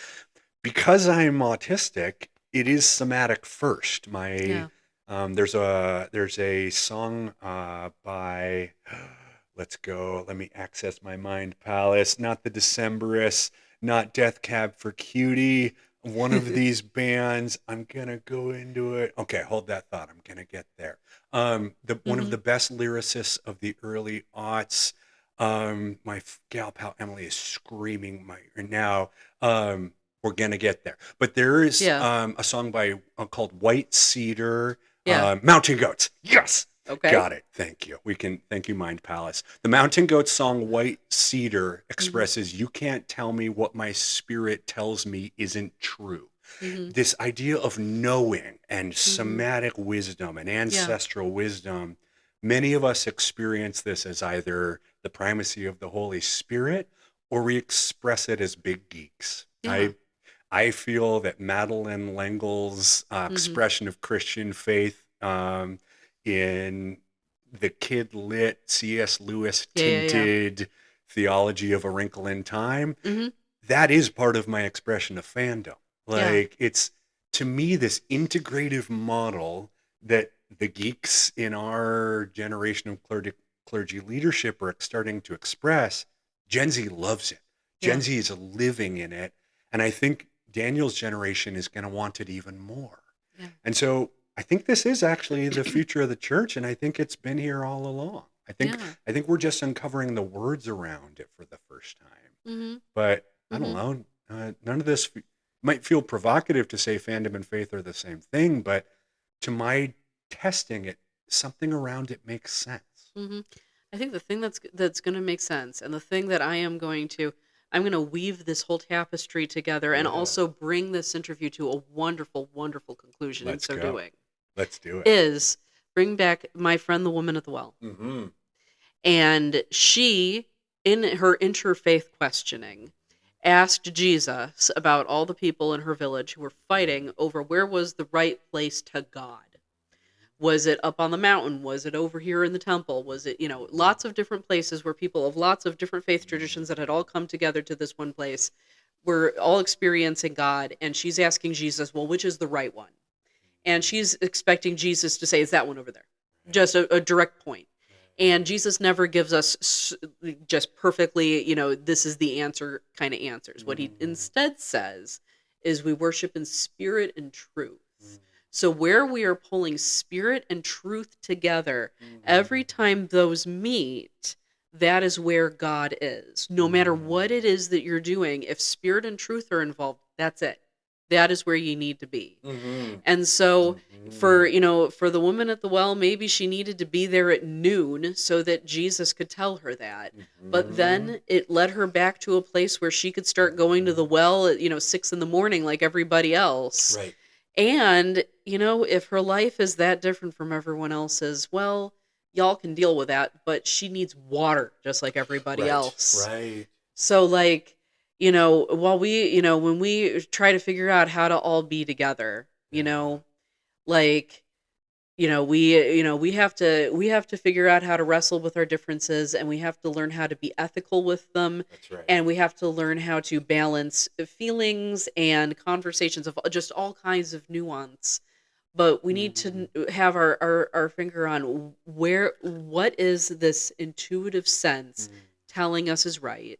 Because I'm autistic, it is somatic first. Yeah. There's a song by let's go. Let me access my mind palace. Not the Decemberists, not Death Cab for Cutie. One of these bands. I'm gonna go into it. Okay, hold that thought. I'm gonna get there. One of Mm-hmm. the best lyricists of the early aughts. My gal pal Emily is screaming now. We're gonna get there, but there is Yeah. a song by called White Cedar, Yeah. Mountain Goats. Yes, Okay. got it. Thank you. Thank you, Mind Palace. The Mountain Goats song White Cedar Mm-hmm. expresses, "You can't tell me what my spirit tells me isn't true." Mm-hmm. This idea of knowing and Mm-hmm. somatic wisdom and Yeah. ancestral wisdom, many of us experience this as either the primacy of the Holy Spirit or we express it as big geeks. Yeah. I feel that Madeleine L'Engle's Mm-hmm. expression of Christian faith in the kid lit C.S. Lewis Yeah. Yeah. Yeah. tinted theology of A Wrinkle in Time, Mm-hmm. that is part of my expression of fandom. Yeah. Like, it's to me this integrative model that the geeks in our generation of clergy leadership are starting to express. Gen Z loves it. Yeah. Gen Z is living in it. And I think Daniel's generation is going to want it even more. Yeah. And so I think this is actually the future of the church. And I think it's been here all along. Yeah. I think we're just uncovering the words around it for the first time. Mm-hmm. But I don't Mm-hmm. know. None of this might feel provocative to say fandom and faith are the same thing, but to my testing it, something around it makes sense. Mm-hmm. I think the thing that's going to make sense, and the thing that I'm going to weave this whole tapestry together, and Yeah. also bring this interview to a wonderful, wonderful conclusion. Let's in so go. doing, Let's do it. is bring back my friend, the woman at the well, Mm-hmm. and she, in her interfaith questioning, asked Jesus about all the people in her village who were fighting over where was the right place to God. Was it up on the mountain? Was it over here in the temple? Was it, lots of different places where people of lots of different faith traditions that had all come together to this one place were all experiencing God. And she's asking Jesus, well, which is the right one? And she's expecting Jesus to say, it's that one over there. Just a direct point. And Jesus never gives us just perfectly, this is the answer kind of answers. What he instead says is we worship in spirit and truth. So where we are pulling spirit and truth together, every time those meet, that is where God is. No matter what it is that you're doing, if spirit and truth are involved, that's it. That is where you need to be. And so for the woman at the well, maybe she needed to be there at noon so that Jesus could tell her that. But then it led her back to a place where she could start going to the well at 6 a.m. like everybody else. Right. And, if her life is that different from everyone else's, well, y'all can deal with that, but she needs water just like everybody else. Right. So, while we, when we try to figure out how to all be together, like, we have to figure out how to wrestle with our differences, and we have to learn how to be ethical with them, That's right. and we have to learn how to balance feelings and conversations of just all kinds of nuance. But we need to have our finger on what is this intuitive sense telling us is right.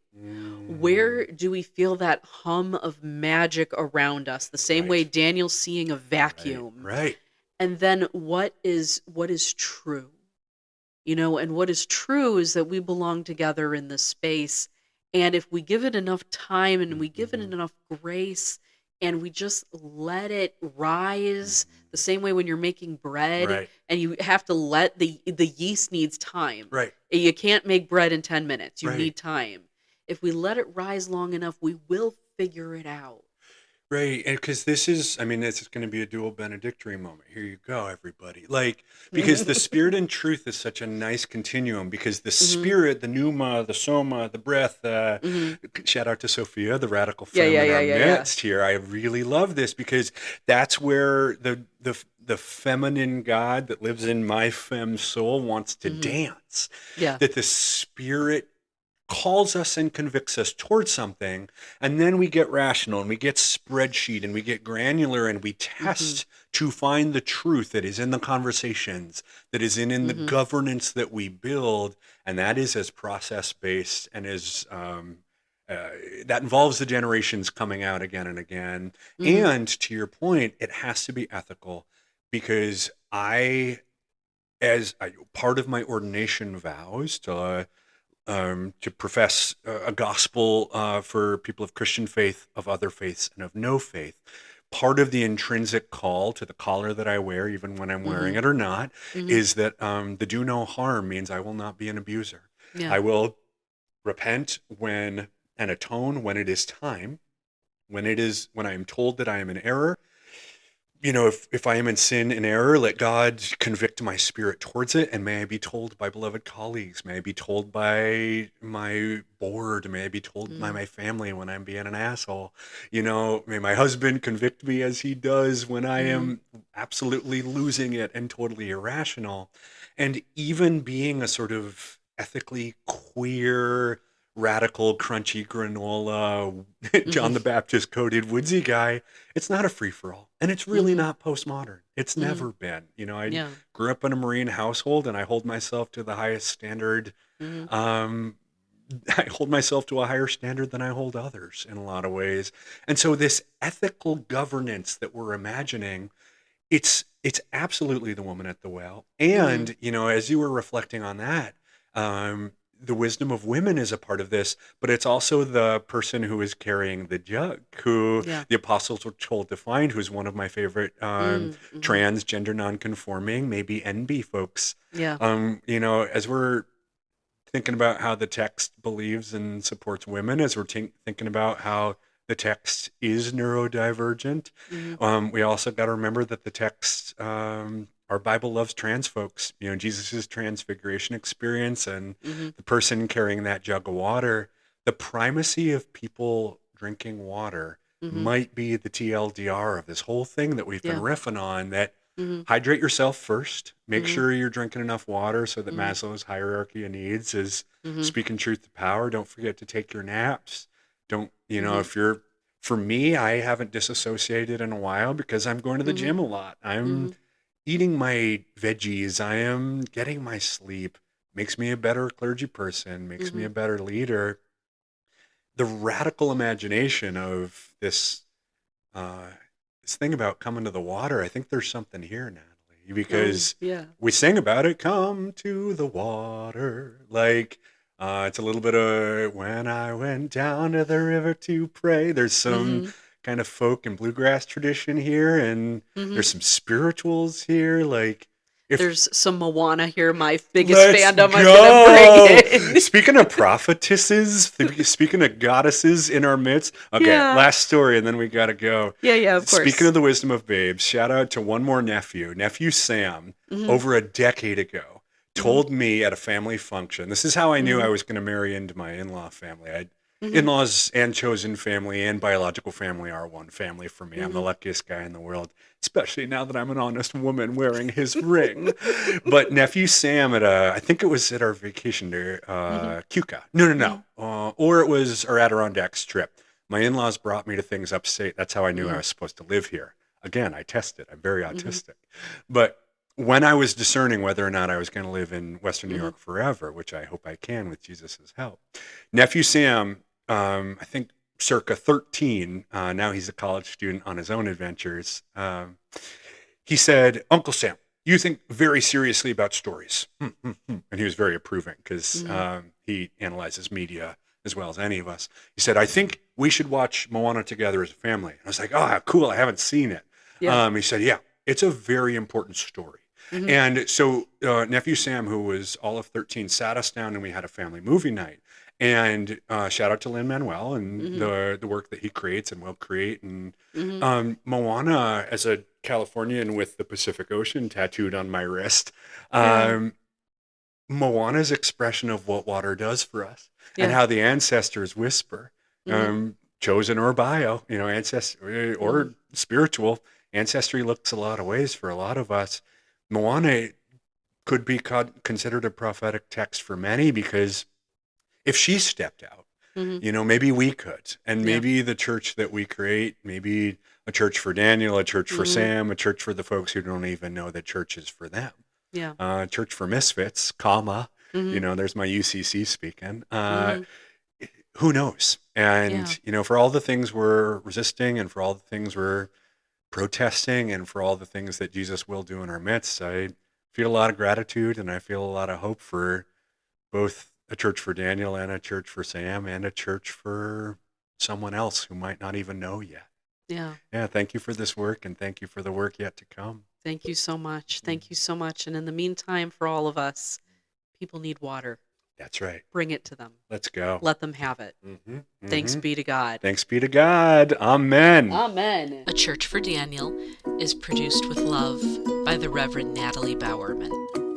Where do we feel that hum of magic around us, the same way Right. Daniel's seeing a vacuum? Right. And then what is true? And what is true is that we belong together in this space. And if we give it enough time and we give it enough grace and we just let it rise, the same way when you're making bread Right. and you have to let the yeast needs time. Right. You can't make bread in 10 minutes. You Right. need time. If we let it rise long enough, we will figure it out. Right, and because this is going to be a dual benedictory moment. Here you go, everybody. Like, because the spirit and truth is such a nice continuum. Because the spirit, the pneuma, the soma, the breath. Shout out to Sophia, the radical femme in our midst here. I really love this because that's where the feminine God that lives in my femme soul wants to dance. Yeah. That the spirit calls us and convicts us towards something, and then we get rational and we get spreadsheet and we get granular and we test to find the truth that is in the conversations, that is in the governance that we build, and that is as process based and as that involves the generations coming out again and again. And to your point, it has to be ethical, because as part of my ordination vows to profess a gospel for people of Christian faith, of other faiths, and of no faith. Part of the intrinsic call to the collar that I wear, even when I'm wearing it or not, is that the do no harm means I will not be an abuser. Yeah. I will repent and atone when it is time, when I am told that I am in error. If I am in sin and error, let God convict my spirit towards it. And may I be told by beloved colleagues, may I be told by my board, may I be told by my family when I'm being an asshole. May my husband convict me as he does when I am absolutely losing it and totally irrational. And even being a sort of ethically queer, radical, crunchy granola, John the Baptist coated woodsy guy, it's not a free-for-all. And it's really not postmodern. It's never been. I grew up in a Marine household, and I hold myself to the highest standard. I hold myself to a higher standard than I hold others in a lot of ways. And so this ethical governance that we're imagining, it's absolutely the woman at the well. And, as you were reflecting on that, the wisdom of women is a part of this, but it's also the person who is carrying the jug, who the apostles were told to find, who's one of my favorite transgender nonconforming, maybe NB folks. Yeah. As we're thinking about how the text believes and supports women, as we're thinking about how the text is neurodivergent, we also got to remember that the text, our Bible loves trans folks. Jesus' transfiguration experience and the person carrying that jug of water. The primacy of people drinking water might be the TLDR of this whole thing that we've been riffing on, that hydrate yourself first. Make sure you're drinking enough water so that Maslow's hierarchy of needs is speaking truth to power. Don't forget to take your naps. Don't, for me, I haven't disassociated in a while because I'm going to the gym a lot. I'm eating my veggies. I am getting my sleep. Makes me a better clergy person, makes me a better leader. The radical imagination of this thing about coming to the water, I think there's something here, Natalie, because we sing about it, come to the water. Like, it's a little bit of when I went down to the river to pray. There's some kind of folk and bluegrass tradition here, and there's some spirituals here. Like, there's some Moana here, my biggest fandom I'm gonna bring in. Speaking of prophetesses, speaking of goddesses in our midst. Okay, last story, and then we gotta go. Yeah, of course. Speaking of the wisdom of babes, shout out to one more nephew Sam, over a decade ago, told me at a family function. This is how I knew I was going to marry into my in-law family. in-laws and chosen family and biological family are one family for me. I'm the luckiest guy in the world, especially now that I'm an honest woman wearing his ring. But nephew Sam I think it was at our vacation to Cuca. No. Or it was our Adirondacks trip. My in-laws brought me to things upstate. That's how I knew I was supposed to live here. Again, I tested. I'm very autistic. But when I was discerning whether or not I was going to live in Western New York forever, which I hope I can with Jesus' help, nephew Sam, I think circa 13, now he's a college student on his own adventures, he said, Uncle Sam, you think very seriously about stories. And he was very approving because he analyzes media as well as any of us. He said, I think we should watch Moana together as a family. And I was like, oh, cool, I haven't seen it. Yeah. He said, yeah, it's a very important story. And so nephew Sam, who was all of 13, sat us down and we had a family movie night. And shout out to Lin-Manuel and the work that he creates and will create. And Moana, as a Californian with the Pacific Ocean tattooed on my wrist, Moana's expression of what water does for us and how the ancestors whisper, chosen or bio, ancestry or spiritual, ancestry looks a lot of ways for a lot of us. Moana could be considered a prophetic text for many because if she stepped out, maybe we could. And maybe the church that we create, maybe a church for Daniel, a church for Sam, a church for the folks who don't even know that church is for them. Yeah. Church for misfits, comma, there's my UCC speaking. Who knows? And, for all the things we're resisting and for all the things we're protesting and for all the things that Jesus will do in our midst, I feel a lot of gratitude and I feel a lot of hope for both a church for Daniel and a church for Sam and a church for someone else who might not even know yet. Yeah. Yeah. Thank you for this work and thank you for the work yet to come. Thank you so much. Thank you so much. And in the meantime, for all of us, people need water. That's right. Bring it to them. Let's go. Let them have it. Thanks be to God. Thanks be to God. Amen. Amen. A Church for Daniel is produced with love by the Reverend Natalie Bowerman.